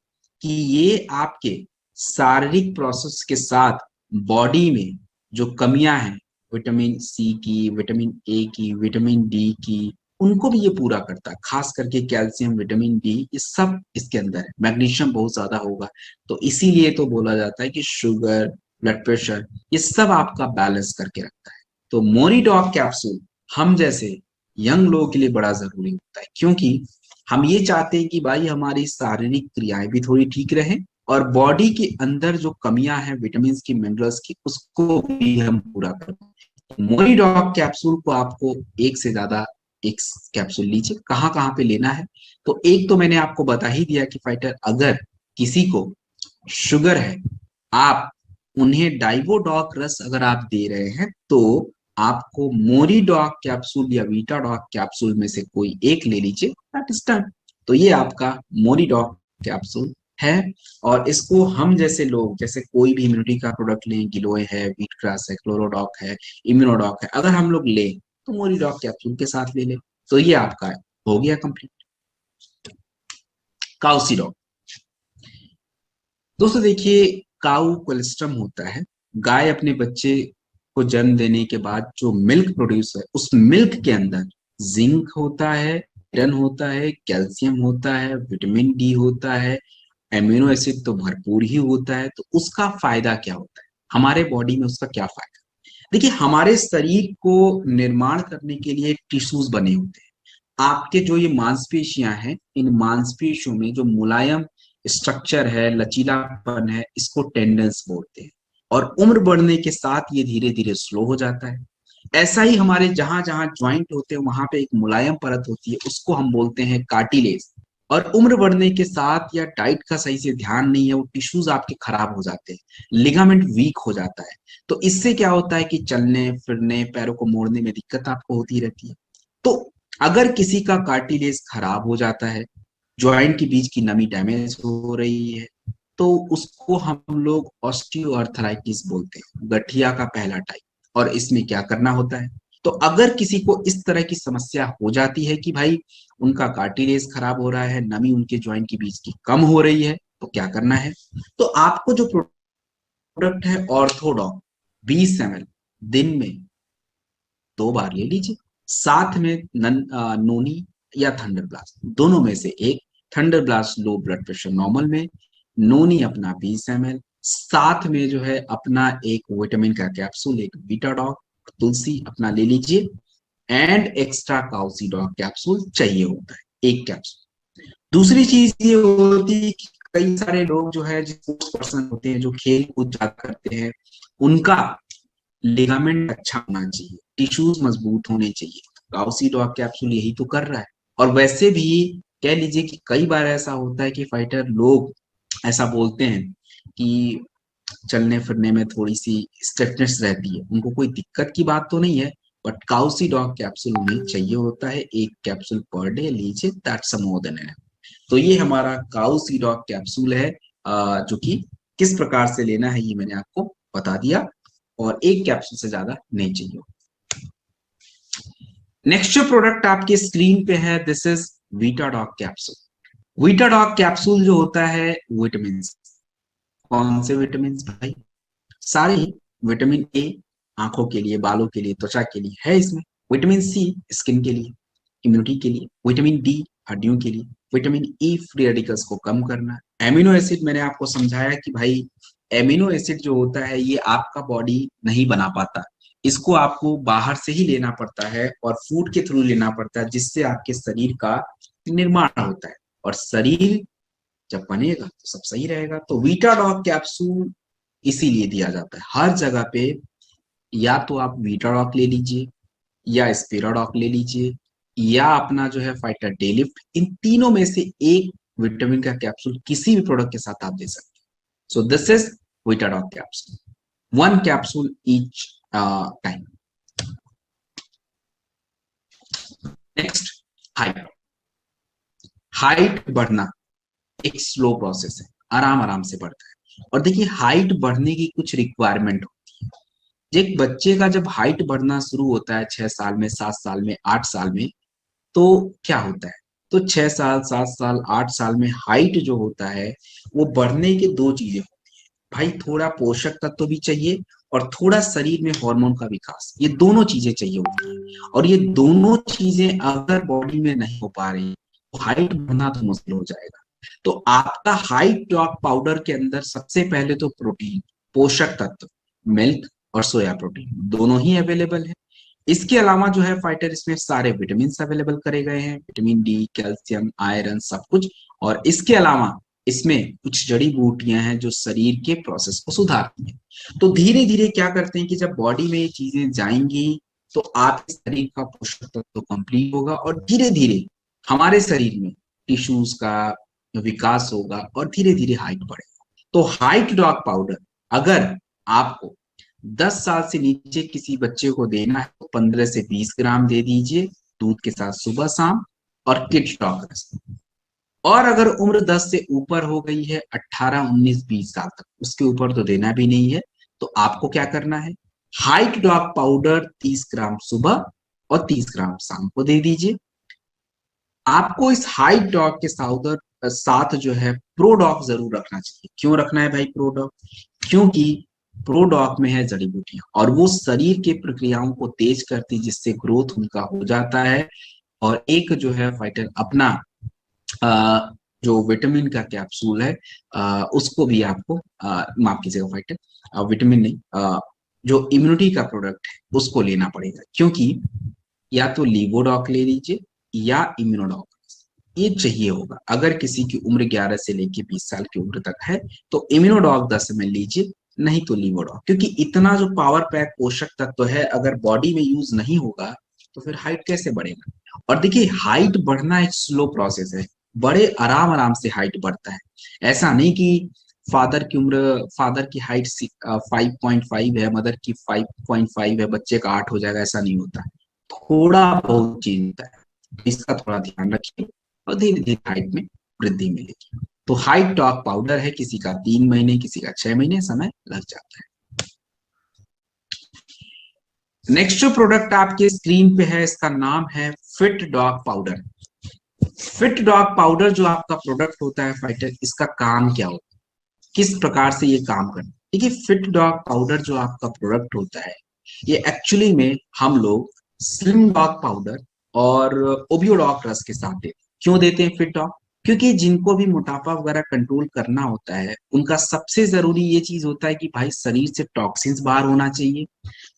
कि ये आपके शारीरिक प्रोसेस के साथ बॉडी में जो कमियां हैं, विटामिन सी की, विटामिन ए की, विटामिन डी की, उनको भी ये पूरा करता है। खास करके कैल्शियम, विटामिन डी, ये सब इसके अंदर है। मैग्नीशियम बहुत ज्यादा होगा, तो इसीलिए तो बोला जाता है कि शुगर, ब्लड प्रेशर, ये सब आपका बैलेंस करके रखता है। तो मोरिडॉग कैप्सूल हम जैसे यंग लोगों के लिए बड़ा जरूरी होता है, क्योंकि हम ये चाहते हैं कि भाई हमारी शारीरिक क्रियाएं भी थोड़ी ठीक रहें, और बॉडी के अंदर जो कमियां हैं विटामिन की, मिनरल्स की, उसको भी हम पूरा करें। मोरिडॉग कैप्सूल को आपको एक से ज्यादा एक कैप्सूल लीजिए। कहाँ कहाँ पे लेना है? तो एक तो मैंने आपको बता ही दिया कि फाइटर, अगर किसी को शुगर है, आप उन्हें डाइवोडॉक रस अगर आप दे रहे हैं, तो आपको मोरिडॉक कैप्सूल या वीटाडॉक कैप्सूल में से कोई एक ले लीजिए, दैट इज डन। तो ये आपका मोरिडॉक कैप्सूल है। और इसको हम जैसे लोग, जैसे कोई भी इम्यूनिटी का प्रोडक्ट लें, गिलोय है, वीटक्रास है, क्लोरोडॉक है, इम्यूनोडॉक है, अगर हम लोग लें तो मोरिडॉक कैप्सूल के साथ ले लें। तो ये आपका हो गया कंप्लीट। काउसिडॉक, दोस्तों देखिए, काऊ कोलेस्ट्रम होता है। गाय अपने बच्चे को जन्म देने के बाद जो मिल्क प्रोड्यूस है, उस मिल्क के अंदर जिंक होता है, आयरन होता है, कैल्शियम होता है, विटामिन डी होता है, एमिनो एसिड तो भरपूर ही होता है। तो उसका फायदा क्या होता है हमारे बॉडी में? उसका क्या फायदा? देखिए, हमारे शरीर को निर्माण करने के लिए टिश्यूज बने होते हैं। आपके जो ये मांसपेशियां हैं, इन मांसपेशियों में जो मुलायम स्ट्रक्चर है, लचीलापन है, इसको टेंडेंस बोलते हैं। और उम्र बढ़ने के साथ ये धीरे धीरे स्लो हो जाता है। ऐसा ही हमारे जहां जहां ज्वाइंट होते हैं, वहां पे एक मुलायम परत होती है, उसको हम बोलते हैं कार्टिलेज। और उम्र बढ़ने के साथ, या डाइट का सही से ध्यान नहीं है, वो टिश्यूज आपके खराब हो जाते हैं, लिगामेंट वीक हो जाता है। तो इससे क्या होता है कि चलने फिरने, पैरों को मोड़ने में दिक्कत आपको होती रहती है। तो अगर किसी का कार्टिलेज खराब हो जाता है, जॉइंट के बीच की नमी डैमेज हो रही है, तो उसको हम लोग ऑस्टियोआर्थराइटिस बोलते हैं, गठिया का पहला टाइप। और इसमें क्या करना होता है। तो अगर किसी को इस तरह की समस्या हो जाती है कि भाई उनका कार्टिलेज खराब हो रहा है, नमी उनके ज्वाइंट के बीच की कम हो रही है, तो क्या करना है। तो आपको जो प्रोडक्ट है ऑर्थोडॉक 20 ml दिन में 2 बार ले लीजिए। साथ में नोनी या थंडर ब्लास्ट, दोनों में से एक। Thunder blast low blood pressure normal में, नोनी अपना 20 ml, साथ में जो है अपना एक विटामिन का कैप्सूल, एक बीटाडॉक तुलसी अपना ले लीजिए, एंड एक्स्ट्रा काउसीडॉक कैप्सूल चाहिए होता है, एक कैप्सूल। दूसरी चीज ये होती है कि कई सारे लोग जो है, स्पोर्ट्स पर्सन होते हैं, जो खेल कूद ज्यादा करते हैं, उनका लिगामेंट अच्छा होना चाहिए, टिश्यूज मजबूत होने चाहिए। काउसीडॉक कैप्सूल यही तो कर रहा है। और वैसे भी कह लीजिए कि कई बार ऐसा होता है कि फाइटर लोग ऐसा बोलते हैं कि चलने फिरने में थोड़ी सी स्टिफनेस रहती है, उनको कोई दिक्कत की बात तो नहीं है, बट काउसीडॉक कैप्सूल उन्हें चाहिए होता है, एक कैप्सूल पर डे लीजिए, दैट्स मोर देन एनफ। तो ये हमारा काउसीडॉक कैप्सूल है, जो कि किस प्रकार से लेना है ये मैंने आपको बता दिया, और एक कैप्सूल से ज्यादा नहीं चाहिए। नेक्स्ट जो प्रोडक्ट आपके स्क्रीन पे है, this is Vitadock capsule. वीटाडॉक capsule जो होता है विटामिन, कौन से विटामिन भाई, सारे ही। विटामिन ए आंखों के लिए, बालों के लिए, त्वचा के लिए है इसमें। विटामिन सी स्किन के लिए, इम्यूनिटी के लिए। विटामिन डी हड्डियों के लिए। विटामिन ई फ्री रेडिकल्स को कम करना। एमिनो एसिड मैंने आपको समझाया कि भाई एमिनो एसिड जो होता है ये आपका बॉडी नहीं बना पाता, इसको आपको बाहर से ही लेना पड़ता है और फूड के थ्रू लेना पड़ता है, जिससे आपके शरीर का निर्माण होता है, और शरीर जब बनेगा तो सब सही रहेगा। तो वीटाडॉक कैप्सूल इसीलिए दिया जाता है हर जगह पे। या तो आप वीटाडॉक ले लीजिए, या स्पिराडॉक ले लीजिए, या अपना जो है फाइटर डेलिफ्ट, इन तीनों में से एक विटामिन का कैप्सूल किसी भी प्रोडक्ट के साथ आप दे सकते हैं। So this is Vitadock capsule, 1 capsule each time. Next, height. Height बढ़ना एक स्लो प्रोसेस है, आराम आराम से बढ़ता है। और देखिए हाइट बढ़ने की कुछ रिक्वायरमेंट होती है। एक बच्चे का जब हाइट बढ़ना शुरू होता है 6 साल में, 7 साल में, 8 साल में, तो क्या होता है। तो 6 साल, 7 साल, 8 साल में हाइट जो होता है वो बढ़ने के दो चीजें होती है भाई, थोड़ा पोषक तत्व भी चाहिए और थोड़ा शरीर में हार्मोन का विकास, ये दोनों चीजें चाहिए होती है। और ये दोनों चीजें अगर बॉडी में नहीं हो पा रही तो हाइट बढ़ना तो मुश्किल हो जाएगा। तो आपका हाइट टॉप पाउडर के अंदर सबसे पहले तो प्रोटीन, पोषक तत्व, मिल्क और सोया प्रोटीन दोनों ही अवेलेबल है। इसके अलावा जो है फाइटर इसमें सारे विटामिन अवेलेबल करे गए हैं, विटामिन डी, कैल्शियम, आयरन, सब कुछ। और इसके अलावा इसमें कुछ जड़ी बूटियां हैं जो शरीर के प्रोसेस को सुधारती हैं। तो धीरे धीरे क्या करते हैं कि जब बॉडी में ये चीजें जाएंगी तो आपके शरीर का पोषक तत्व कंप्लीट होगा, और धीरे धीरे हमारे शरीर में टिश्यूज का विकास होगा और धीरे धीरे हाइट बढ़ेगा। तो हाइट डॉग पाउडर अगर आपको 10 साल से नीचे किसी बच्चे को देना है तो 15 से 20 ग्राम दे दीजिए दूध के साथ सुबह शाम, और किड टॉकर्स। और अगर उम्र 10 से ऊपर हो गई है, 18, 19, 20 साल तक, उसके ऊपर तो देना भी नहीं है। तो आपको क्या करना है, हाइट डॉग पाउडर 30 ग्राम सुबह और 30 ग्राम शाम को दे दीजिए। आपको इस हाइट डॉग के साथ जो है प्रोडॉक जरूर रखना चाहिए। क्यों रखना है भाई प्रोडॉक, क्योंकि प्रोडॉक में है जड़ी बूटियां और वो शरीर के प्रक्रियाओं को तेज करती, जिससे ग्रोथ उनका हो जाता है। और एक जो है फाइटर अपना जो विटामिन का कैप्सूल है, उसको भी आपको माफ कीजिएगा फाइटर, विटामिन नहीं, जो इम्यूनिटी का प्रोडक्ट है उसको लेना पड़ेगा, क्योंकि या तो लीवोडॉक ले लीजिए या इम्यूनोडॉक, ये चाहिए होगा। अगर किसी की उम्र 11 से लेके 20 साल की उम्र तक है तो इम्यूनोडॉक 10 ml लीजिए, नहीं तो लीवोडॉक, क्योंकि इतना जो पावर पैक पोषक तत्व है अगर बॉडी में यूज नहीं होगा तो फिर हाइट कैसे बढ़ेगा। और देखिए हाइट बढ़ना एक स्लो प्रोसेस है, बड़े आराम आराम से हाइट बढ़ता है। ऐसा नहीं कि फादर की हाइट 5.5 है, मदर की 5.5 है, बच्चे का 8 हो जाएगा, ऐसा नहीं होता। थोड़ा बहुत चीज होता है, इसका थोड़ा ध्यान रखिए और धीरे धीरे हाइट में वृद्धि मिलेगी। तो हाइट टॉक पाउडर है, किसी का 3 महीने, किसी का 6 महीने समय लग जाता है। नेक्स्ट जो प्रोडक्ट आपके स्क्रीन पे है, इसका नाम है fit dog powder. Fit dog powder जो आपका प्रोडक्ट होता है फाइटर, इसका काम क्या होता है, किस प्रकार से ये काम करता है? देखिए, फिट डॉग पाउडर जो आपका प्रोडक्ट होता है, ये एक्चुअली में हम लोग स्लिम डॉग पाउडर और ओबियोडॉग रस के साथ देते हैं। क्यों देते हैं फिट डॉग? क्योंकि जिनको भी मोटापा वगैरह कंट्रोल करना होता है, उनका सबसे जरूरी ये चीज होता है कि भाई शरीर से टॉक्सिन्स बाहर होना चाहिए।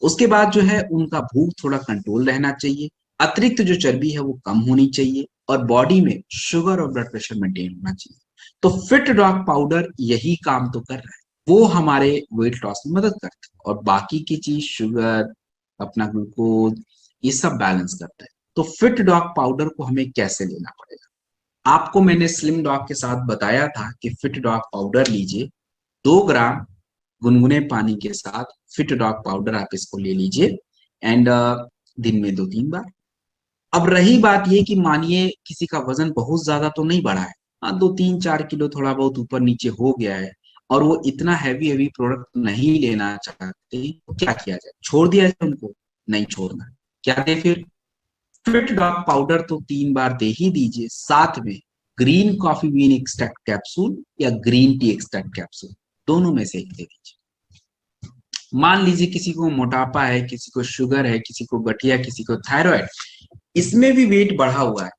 उसके बाद जो है उनका भूख थोड़ा कंट्रोल रहना चाहिए, अतिरिक्त जो चर्बी है वो कम होनी चाहिए, और बॉडी में शुगर और ब्लड प्रेशर मेंटेन होना चाहिए। तो फिट डॉग पाउडर यही काम तो कर रहा है, वो हमारे वेट लॉस में मदद करता है, और बाकी की चीज शुगर, अपना ग्लूकोज, ये सब बैलेंस करता है। तो फिट डॉग पाउडर को हमें कैसे लेना पड़ेगा? आपको मैंने स्लिम डॉग के साथ बताया था कि फिट डॉग पाउडर लीजिए, 2 ग्राम गुनगुने पानी के साथ फिट डॉग पाउडर आप इसको ले लीजिए, एंड दिन में 2-3 बार। अब रही बात ये कि मानिए किसी का वजन बहुत ज्यादा तो नहीं बढ़ा है, हाँ 2-3-4 किलो थोड़ा बहुत ऊपर नीचे हो गया है, और वो इतना हैवी हैवी प्रोडक्ट नहीं लेना चाहते, तो क्या किया जाए? छोड़ दिया जाए उनको? नहीं छोड़ना। क्या दे फिर? फिट डॉग पाउडर तो 3 बार दे ही दीजिए, साथ में green coffee bean extract capsule या ग्रीन टी एक्सट्रैक्ट कैप्सूल, दोनों में से एक दे दीजिए। मान लीजिए किसी को मोटापा है, किसी को शुगर है, किसी को गठिया, किसी को थायराइड, इसमें भी वेट बढ़ा हुआ है।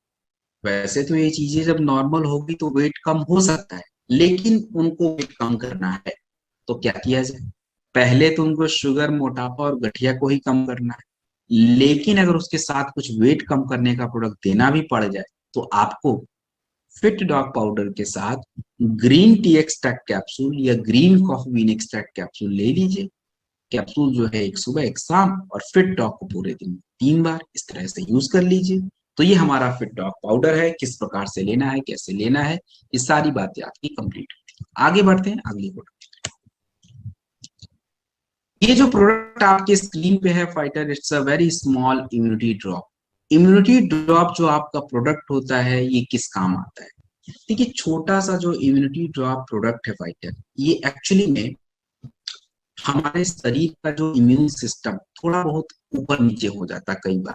वैसे तो ये चीजें जब नॉर्मल होगी तो वेट कम हो सकता है, लेकिन उनको वेट कम करना है तो क्या किया जाए? पहले तो उनको शुगर, मोटापा और गठिया को ही कम करना है, लेकिन अगर उसके साथ कुछ वेट कम करने का प्रोडक्ट देना भी पड़ जाए, तो आपको फिट डॉग पाउडर के साथ ग्रीन टी एक्सट्रैक्ट कैप्सूल या green coffee bean extract capsule ले लीजिए। कैप्सूल जो है एक सुबह एक शाम, और फिट डॉग को पूरे दिन 3 बार इस तरह से यूज कर लीजिए। तो ये हमारा फिट डॉग पाउडर है, किस प्रकार से लेना है, कैसे लेना है, ये सारी बातें आपकी कंप्लीट होती है। आगे बढ़ते हैं अगली प्रोडक्ट। ये जो प्रोडक्ट आपके स्क्रीन पे है fighter, it's a very small immunity drop. Immunity drop जो आपका प्रोडक्ट होता है, ये किस काम आता है? देखिए, छोटा सा जो इम्यूनिटी ड्रॉप प्रोडक्ट है फाइटर, ये एक्चुअली में हमारे शरीर का जो इम्यून सिस्टम थोड़ा बहुत ऊपर नीचे हो जाता है कई बार।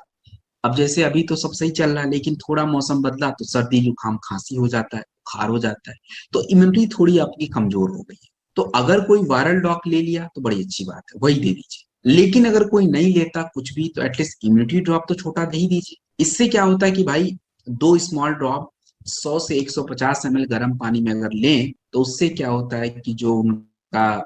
अब जैसे अभी तो सब सही चल रहा है, लेकिन थोड़ा मौसम बदला तो सर्दी जुकाम खांसी हो जाता है, बुखार हो जाता है, तो इम्यूनिटी थोड़ी आपकी कमजोर हो गई है। तो अगर कोई वायरल डॉक ले लिया तो बड़ी अच्छी बात है, वही दे दीजिए। लेकिन अगर कोई नहीं लेता कुछ भी, तो एटलीस्ट इम्यूनिटी ड्रॉप तो छोटा दे ही दीजिए। इससे क्या होता है कि भाई 2 स्मॉल ड्रॉप 100 से 150 ml गर्म पानी में अगर लें, तो उससे क्या होता है कि जो उनका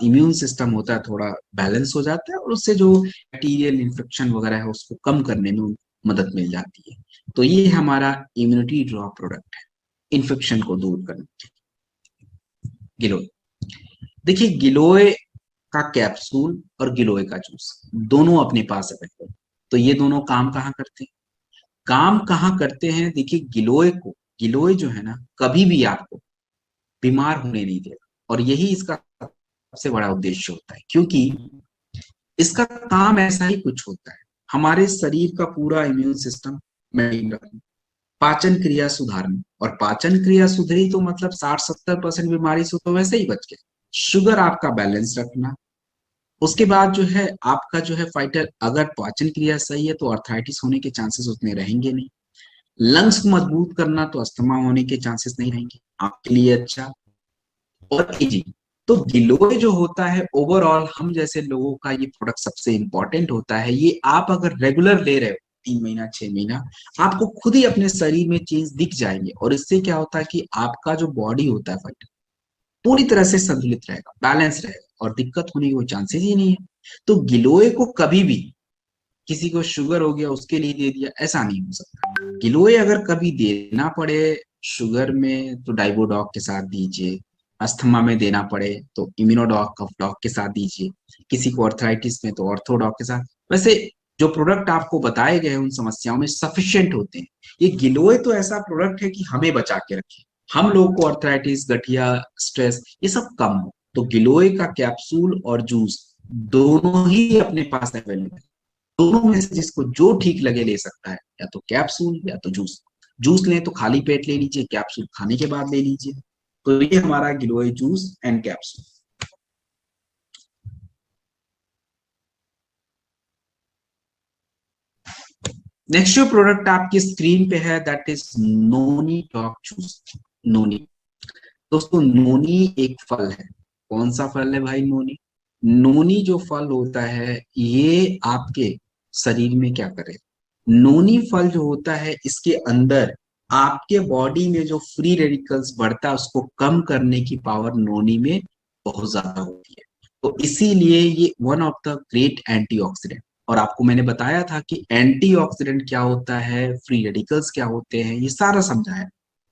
इम्यून सिस्टम होता है थोड़ा बैलेंस हो जाता है, और उससे जो बैक्टीरियल इन्फेक्शन वगैरह है उसको कम करने में मदद मिल जाती है। तो ये हमारा इम्यूनिटी ड्रॉप प्रोडक्ट है, इन्फेक्शन को दूर करने के लिए। गिलोय, देखिए गिलोय का कैप्सूल और गिलोय का जूस दोनों अपने पास अवेलेबल। तो ये दोनों काम कहाँ करते हैं? काम कहाँ करते हैं, देखिए गिलोय जो है ना, कभी भी आपको बीमार होने नहीं देगा, और यही इसका सबसे बड़ा उद्देश्य होता है। क्योंकि इसका काम ऐसा ही कुछ होता है, हमारे शरीर का पूरा इम्यून सिस्टम मेंटेन रखना, पाचन क्रिया सुधारना, और पाचन क्रिया सुधरी तो मतलब 60-70% बीमारी से तो वैसे ही बच गए। शुगर आपका बैलेंस रखना, उसके बाद जो है आपका जो है फाइटर, अगर पाचन क्रिया सही है तो अर्थराइटिस होने के चांसेस उतने रहेंगे नहीं। लंग्स को मजबूत करना, तो अस्थमा होने के चांसेस नहीं रहेंगे, आपके लिए अच्छा। और इजी, तो गिलोय जो होता है ओवरऑल हम जैसे लोगों का ये प्रोडक्ट सबसे इंपॉर्टेंट होता है। ये आप अगर रेगुलर ले रहे हो 3 महीना 6 महीना, आपको खुद ही अपने शरीर में चेंज दिख जाएंगे, और इससे क्या होता है कि आपका जो बॉडी होता है फाइटर, पूरी तरह से संतुलित रहेगा, बैलेंस रहेगा, और दिक्कत होने की कोई चांसेस ही नहीं है। तो गिलोय को कभी भी किसी को शुगर हो गया उसके लिए दे दिया, ऐसा नहीं हो सकता। गिलोय अगर कभी देना पड़े शुगर में, तो डाइबोडॉक के साथ दीजिए। अस्थमा में देना पड़े तो इम्यूनोडॉक कफ डॉक के साथ दीजिए। किसी को अर्थराइटिस में तो ऑर्थोडॉक के साथ। वैसे जो प्रोडक्ट आपको बताए गए उन समस्याओं में सफिशिएंट होते हैं। ये गिलोय तो ऐसा प्रोडक्ट है कि हमें बचा के रखे, हम लोग को अर्थराइटिस, गठिया, स्ट्रेस, ये सब कम हो। तो गिलोय का कैप्सूल और जूस दोनों ही अपने पास अवेलेबल है। दोनों में से जिसको जो ठीक लगे ले सकता है, या तो कैप्सूल या तो जूस। जूस लें तो खाली पेट ले लीजिए, कैप्सूल खाने के बाद ले लीजिए। तो ये हमारा गिलोय जूस एंड कैप्सूल। नेक्स्ट जो प्रोडक्ट आपकी स्क्रीन पे है that is noni dog juice. Noni, दोस्तों नोनी एक फल है। कौन सा फल है भाई? नोनी। नोनी जो फल होता है ये आपके शरीर में क्या करे? नोनी फल जो होता है इसके अंदर आपके बॉडी में जो फ्री रेडिकल्स बढ़ता है उसको कम करने की पावर नोनी में बहुत ज्यादा होती है। तो इसीलिए ये one of the great antioxidant. और आपको मैंने बताया था कि एंटीऑक्सीडेंट क्या होता है, फ्री रेडिकल्स क्या होते हैं, ये सारा समझाया।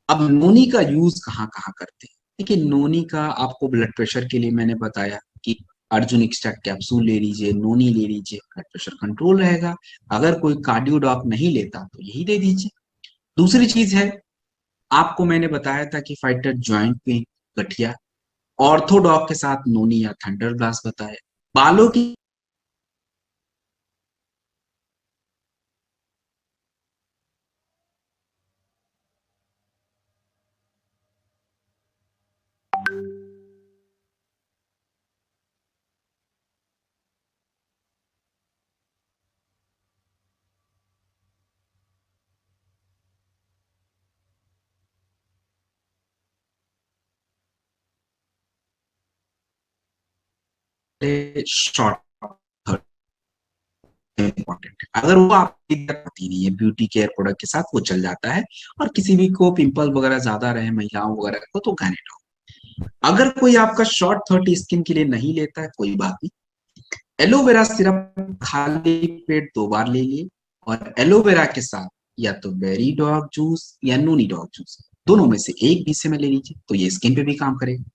अब नोनी का यूज कहाँ कहाँ करते हैं? देखिए नोनी का आपको ब्लड प्रेशर के लिए मैंने बताया कि अर्जुन एक्सट्रैक्ट कैप्सूल ले लीजिए, नोनी ले लीजिए, ब्लड प्रेशर कंट्रोल रहेगा। अगर कोई कार्डियो डॉक नहीं लेता तो यही दे दीजिए। दूसरी चीज है, आपको मैंने बताया था कि फाइटर ज्वाइंट पेन, गठिया, ऑर्थोडॉक के साथ नोनी या थंडर ग्लास बताया। बालों की शॉर्ट इम्पोर्टेंट है। अगर वो आपकी दिक्कत आती नहीं है ब्यूटी केयर प्रोडक्ट के साथ वो चल जाता है। और किसी भी को पिंपल वगैरह ज्यादा रहे महिलाओं वगैरह को तो गायनेटॉक। अगर कोई आपका शॉर्ट 30 स्किन के लिए नहीं लेता है कोई बात नहीं, एलोवेरा सिरप खाली पेट 2 बार ले लिए। और एलोवेरा के साथ या तो बेरी डॉग जूस या नूनी डॉग जूस, दोनों में से एक 20 ml ले लीजिए तो ये स्किन पे भी काम करेगा।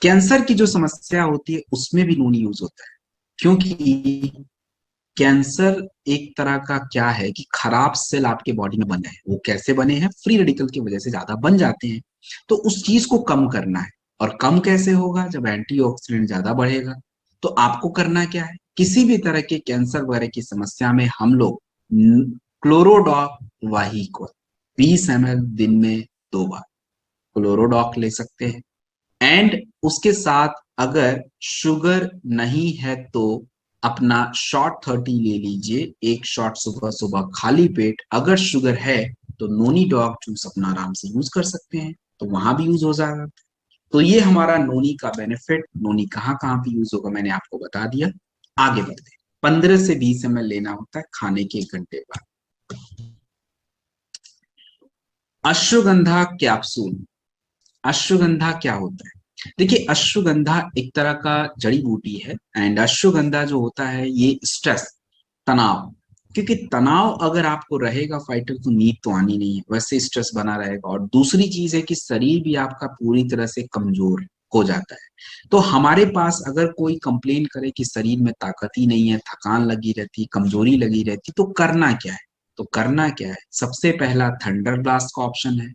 कैंसर की जो समस्या होती है उसमें भी नूनी यूज होता है, क्योंकि कैंसर एक तरह का क्या है कि खराब सेल आपके बॉडी में बने हैं। वो कैसे बने हैं? फ्री रेडिकल की वजह से ज्यादा बन जाते हैं। तो उस चीज को कम करना है। और कम कैसे होगा? जब एंटीऑक्सीडेंट ज्यादा बढ़ेगा। तो आपको करना क्या है? किसी भी तरह के कैंसर वगैरह की समस्या में हम लोग क्लोरोडॉक वाहिकोल 20 ml दिन में 2 बार क्लोरोडॉक ले सकते हैं। एंड उसके साथ अगर शुगर नहीं है तो अपना शॉर्ट 30 ले लीजिए, एक शॉट सुबह सुबह खाली पेट। अगर शुगर है तो नोनी डॉग जूस अपना आराम से यूज कर सकते हैं, तो वहां भी यूज हो जाएगा। तो ये हमारा नोनी का बेनिफिट। नोनी कहाँ कहाँ पे यूज होगा मैंने आपको बता दिया। आगे बढ़ते हैं। 15 से 20 ml लेना होता है खाने के 1 घंटे बाद। अश्वगंधा कैप्सूल। अश्वगंधा क्या होता है? देखिए अश्वगंधा एक तरह का जड़ी बूटी है। एंड अश्वगंधा जो होता है ये स्ट्रेस, तनाव, क्योंकि तनाव अगर आपको रहेगा फाइटर तो नींद तो आनी नहीं है, वैसे स्ट्रेस बना रहेगा। और दूसरी चीज है कि शरीर भी आपका पूरी तरह से कमजोर हो जाता है। तो हमारे पास अगर कोई कंप्लेन करे कि शरीर में ताकत ही नहीं है, थकान लगी रहती, कमजोरी लगी रहती, तो करना क्या है? तो करना क्या है? सबसे पहला थंडर ब्लास्ट का ऑप्शन है।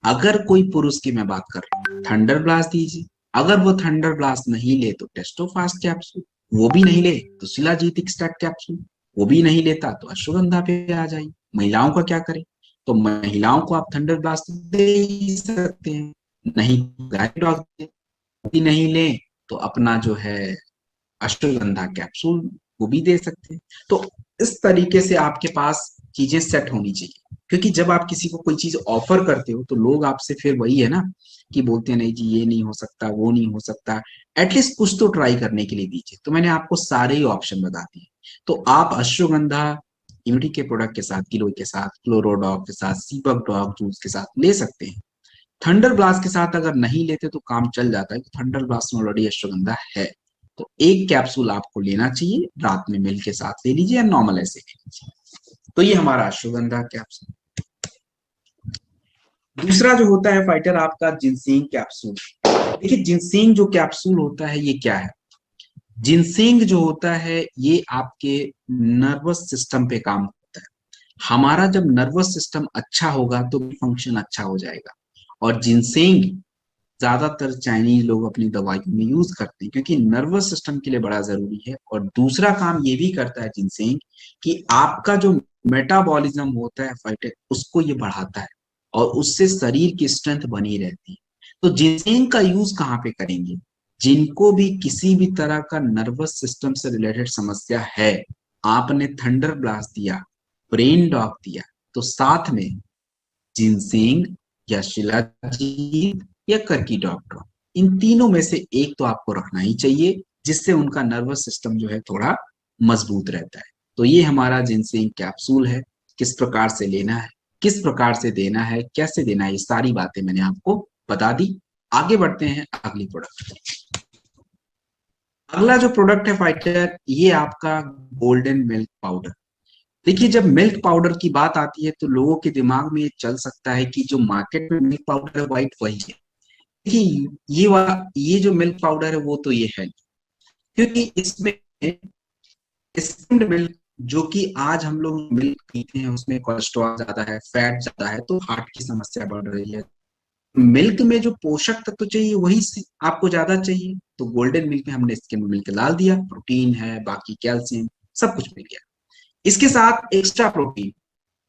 अगर कोई पुरुष की मैं बात कर रहा हूँ, थंडर ब्लास्ट दीजिए। अगर वो थंडर ब्लास्ट नहीं ले तो टेस्टोफास्ट कैप्सूल, वो भी नहीं ले तो शिलाजीत एक्सट्रैक्ट कैप्सूल, वो भी नहीं लेता तो अश्वगंधा पे आ जाइए। महिलाओं का क्या करें? तो महिलाओं को आप थंडर ब्लास्ट दे ही सकते हैं, नहीं गाइड भी नहीं ले तो अपना जो है अश्वगंधा कैप्सूल वो भी दे सकते हैं। तो इस तरीके से आपके पास चीजें सेट होनी चाहिए। क्योंकि जब आप किसी को कोई चीज ऑफर करते हो तो लोग आपसे फिर वही है ना कि बोलते हैं नहीं जी ये नहीं हो सकता, वो नहीं हो सकता। एटलीस्ट कुछ तो ट्राई करने के लिए दीजिए। तो मैंने आपको सारे ही ऑप्शन बता दिए। तो आप अश्वगंधा इम्यूनिटी के प्रोडक्ट के साथ, गिलोय के साथ, क्लोरोडॉग के साथ, सीपक डॉग जूस के साथ ले सकते हैं। थंडर ब्लास्ट के साथ अगर नहीं लेते तो काम चल जाता है कि थंडर ब्लास्ट में ऑलरेडी अश्वगंधा है। तो एक कैप्सूल आपको लेना चाहिए, रात में मिल्क के साथ ले लीजिए या नॉर्मल ऐसे ले लीजिए। तो ये हमारा अश्वगंधा कैप्सूल। दूसरा जो होता है फाइटर आपका जिनसेंग कैप्सूल। देखिए जिनसेंग जो कैप्सूल होता है ये क्या है? जिनसेंग जो होता है ये आपके नर्वस सिस्टम पे काम करता है। हमारा जब नर्वस सिस्टम अच्छा होगा तो फंक्शन अच्छा हो जाएगा। और जिनसेंग ज्यादातर चाइनीज लोग अपनी दवाइयों में यूज करते हैं क्योंकि नर्वस सिस्टम के लिए बड़ा जरूरी है। और दूसरा काम ये भी करता है जिनसेंग कि आपका जो मेटाबॉलिज्म होता है फाइटर उसको ये बढ़ाता है और उससे शरीर की स्ट्रेंथ बनी रहती है। तो जिनसेंग का यूज कहाँ पे करेंगे? जिनको भी किसी भी तरह का नर्वस सिस्टम से रिलेटेड समस्या है, आपने थंडर ब्लास्ट दिया, ब्रेन डॉग दिया तो साथ में जिनसेंग या शिलाजीत या करकी डॉग, इन तीनों में से एक तो आपको रखना ही चाहिए, जिससे उनका नर्वस सिस्टम जो है थोड़ा मजबूत रहता है। तो ये हमारा जिनसेंग कैप्सूल है, किस प्रकार से लेना है, किस प्रकार से देना है, कैसे देना है, ये सारी बातें मैंने आपको बता दी। आगे बढ़ते हैं अगली प्रोडक्ट। अगला जो प्रोडक्ट है फाइटर, ये आपका गोल्डन मिल्क पाउडर। देखिए, जब मिल्क पाउडर की बात आती है तो लोगों के दिमाग में ये चल सकता है कि जो मार्केट में मिल्क पाउडर है व्हाइट वही है। देखिए, ये जो मिल्क पाउडर है वो तो ये है नहीं, क्योंकि इसमें स्किम्ड मिल्क, जो कि आज हम लोग मिल्क पीते हैं उसमें कोलेस्ट्रॉल ज्यादा है, फैट ज्यादा है, तो हार्ट की समस्या बढ़ रही है। मिल्क में जो पोषक तत्व चाहिए वही आपको ज्यादा चाहिए, तो गोल्डन मिल्क में हमने स्किम्ड मिल्क डाल दिया, प्रोटीन है, बाकी कैल्शियम सब कुछ मिल गया। इसके साथ एक्स्ट्रा प्रोटीन,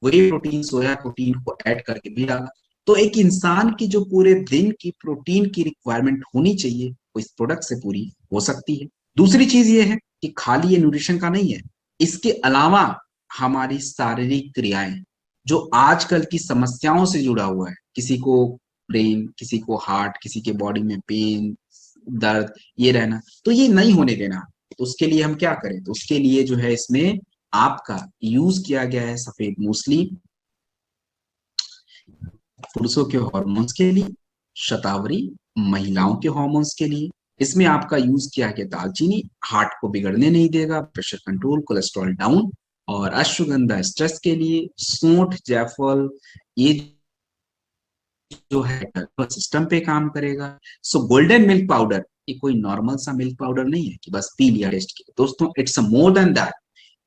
वही प्रोटीन सोया प्रोटीन को ऐड करके भी डाला। तो एक इंसान की जो पूरे दिन की प्रोटीन की रिक्वायरमेंट होनी चाहिए वो इस प्रोडक्ट से पूरी हो सकती है। दूसरी चीज ये है कि खाली ये न्यूट्रिशन का नहीं है, इसके अलावा हमारी शारीरिक क्रियाएं जो आजकल की समस्याओं से जुड़ा हुआ है, किसी को ब्रेन, किसी को हार्ट, किसी के बॉडी में पेन, दर्द, ये रहना, तो ये नहीं होने देना। तो उसके लिए हम क्या करें, तो उसके लिए जो है इसमें आपका यूज किया गया है सफेद मूसली, पुरुषों के हार्मोन्स के लिए, शतावरी महिलाओं के हार्मोन्स के लिए। इसमें आपका यूज किया गया दालचीनी, हार्ट को बिगड़ने नहीं देगा, प्रेशर कंट्रोल, कोलेस्ट्रॉल डाउन, और अश्वगंधा स्ट्रेस के लिए, सूंठ, जायफल, ये जो है नर्वस सिस्टम पे काम करेगा। सो गोल्डन मिल्क पाउडर ये कोई नॉर्मल सा मिल्क पाउडर नहीं है कि बस पी लिया टेस्ट किया, दोस्तों it's a more than that.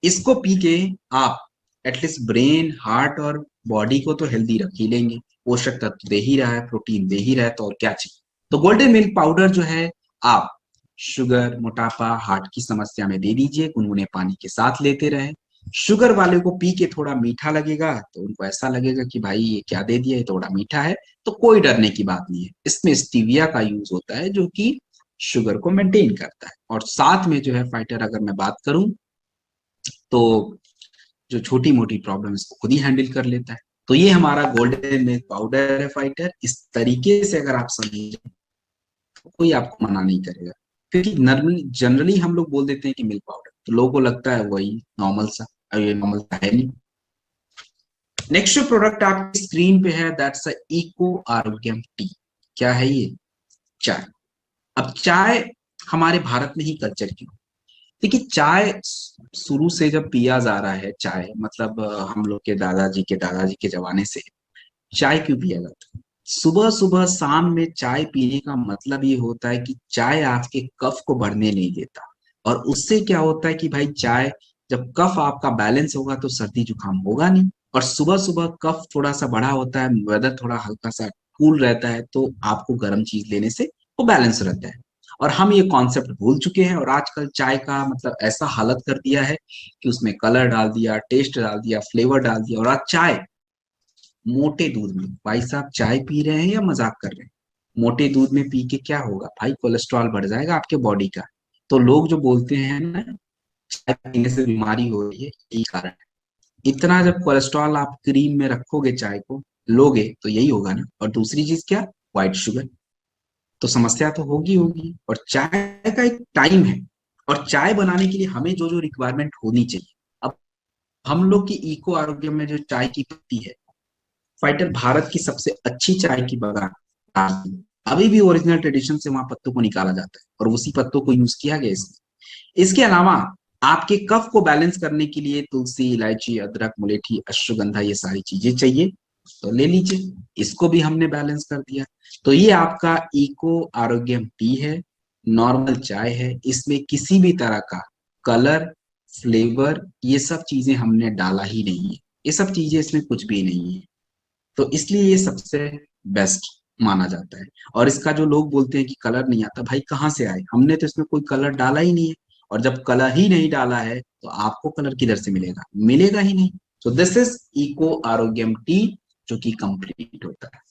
इसको पी के आप एटलीस्ट ब्रेन, हार्ट और बॉडी को तो हेल्दी रख ही लेंगे, पोषक तत्व दे ही रहा है, प्रोटीन दे ही रहा है, तो और क्या चाहिए। तो गोल्डन मिल्क पाउडर जो है आप शुगर, मोटापा, हार्ट की समस्या में दे दीजिए, गुनगुने पानी के साथ लेते रहे। शुगर वाले को पी के थोड़ा मीठा लगेगा तो उनको ऐसा लगेगा कि भाई ये क्या दे दिया, ये थोड़ा मीठा है, तो कोई डरने की बात नहीं है। इसमें स्टीविया का यूज होता है जो कि शुगर को मेंटेन करता है, और साथ में जो है फाइटर अगर मैं बात करूं तो जो छोटी मोटी प्रॉब्लम इसको खुद ही हैंडल कर लेता है। तो ये हमारा गोल्डन मिल्क पाउडर है फाइटर। इस तरीके से अगर आप समझें तो कोई आपको मना नहीं करेगा, क्योंकि नॉर्मली जनरली हम लोग बोल देते हैं कि मिल्क पाउडर, तो लोगों को लगता है वही नॉर्मल सा, और ये नॉर्मल सा है नहीं। नेक्स्ट जो प्रोडक्ट आपकी स्क्रीन पे है that's a eco Arogyam tea. क्या है ये? चाय। अब चाय हमारे भारत में ही कल्चर क्यों? देखिए, चाय शुरू से जब पिया जा रहा है, चाय मतलब हम लोग के दादाजी के जमाने से चाय क्यों पिया जाता है? सुबह सुबह शाम में चाय पीने का मतलब ये होता है कि चाय आपके कफ को बढ़ने नहीं देता, और उससे क्या होता है कि भाई चाय, जब कफ आपका बैलेंस होगा तो सर्दी जुकाम होगा नहीं, और सुबह सुबह कफ थोड़ा सा बढ़ा होता है, वेदर थोड़ा हल्का सा कूल रहता है, तो आपको गर्म चीज लेने से वो बैलेंस रहता है। और हम ये कॉन्सेप्ट भूल चुके हैं, और आजकल चाय का मतलब ऐसा हालत कर दिया है कि उसमें कलर डाल दिया, टेस्ट डाल दिया, फ्लेवर डाल दिया, और आज चाय मोटे दूध में, भाई साहब चाय पी रहे हैं या मजाक कर रहे हैं? मोटे दूध में पी के क्या होगा भाई? कोलेस्ट्रॉल बढ़ जाएगा आपके बॉडी का। तो लोग जो बोलते हैं ना चाय पीने से बीमारी हो रही है, यही कारण है। इतना जब कोलेस्ट्रॉल आप क्रीम में रखोगे, चाय को लोगे, तो यही होगा ना। और दूसरी चीज क्या? White sugar. तो समस्या तो होगी होगी। और चाय का एक टाइम है, और चाय बनाने के लिए हमें जो जो रिक्वायरमेंट होनी चाहिए। अब हम लोग की इको आरोग्य में जो चाय की पत्ती है फाइटर, भारत की सबसे अच्छी चाय की बागान दार्जिलिंग। अभी भी ओरिजिनल ट्रेडिशन से वहां पत्तों को निकाला जाता है और उसी पत्तों को यूज किया गया इसमें। इसके अलावा आपके कफ को बैलेंस करने के लिए तुलसी, इलायची, अदरक, मुलेठी, अश्वगंधा, ये सारी चीजें चाहिए, तो ले लीजिए। इसको भी हमने बैलेंस कर दिया। तो ये आपका इको आरोग्यम टी है, नॉर्मल चाय है, इसमें किसी भी तरह का कलर, फ्लेवर, ये सब चीजें हमने डाला ही नहीं है। ये सब चीजें इसमें कुछ भी नहीं है, तो इसलिए ये सबसे बेस्ट माना जाता है। और इसका जो लोग बोलते हैं कि कलर नहीं आता, भाई कहाँ से आए? हमने तो इसमें कोई कलर डाला ही नहीं है, और जब कलर ही नहीं डाला है तो आपको कलर किधर से मिलेगा? मिलेगा ही नहीं। So this is eco Arogyam tea, जो कि कंप्लीट होता है।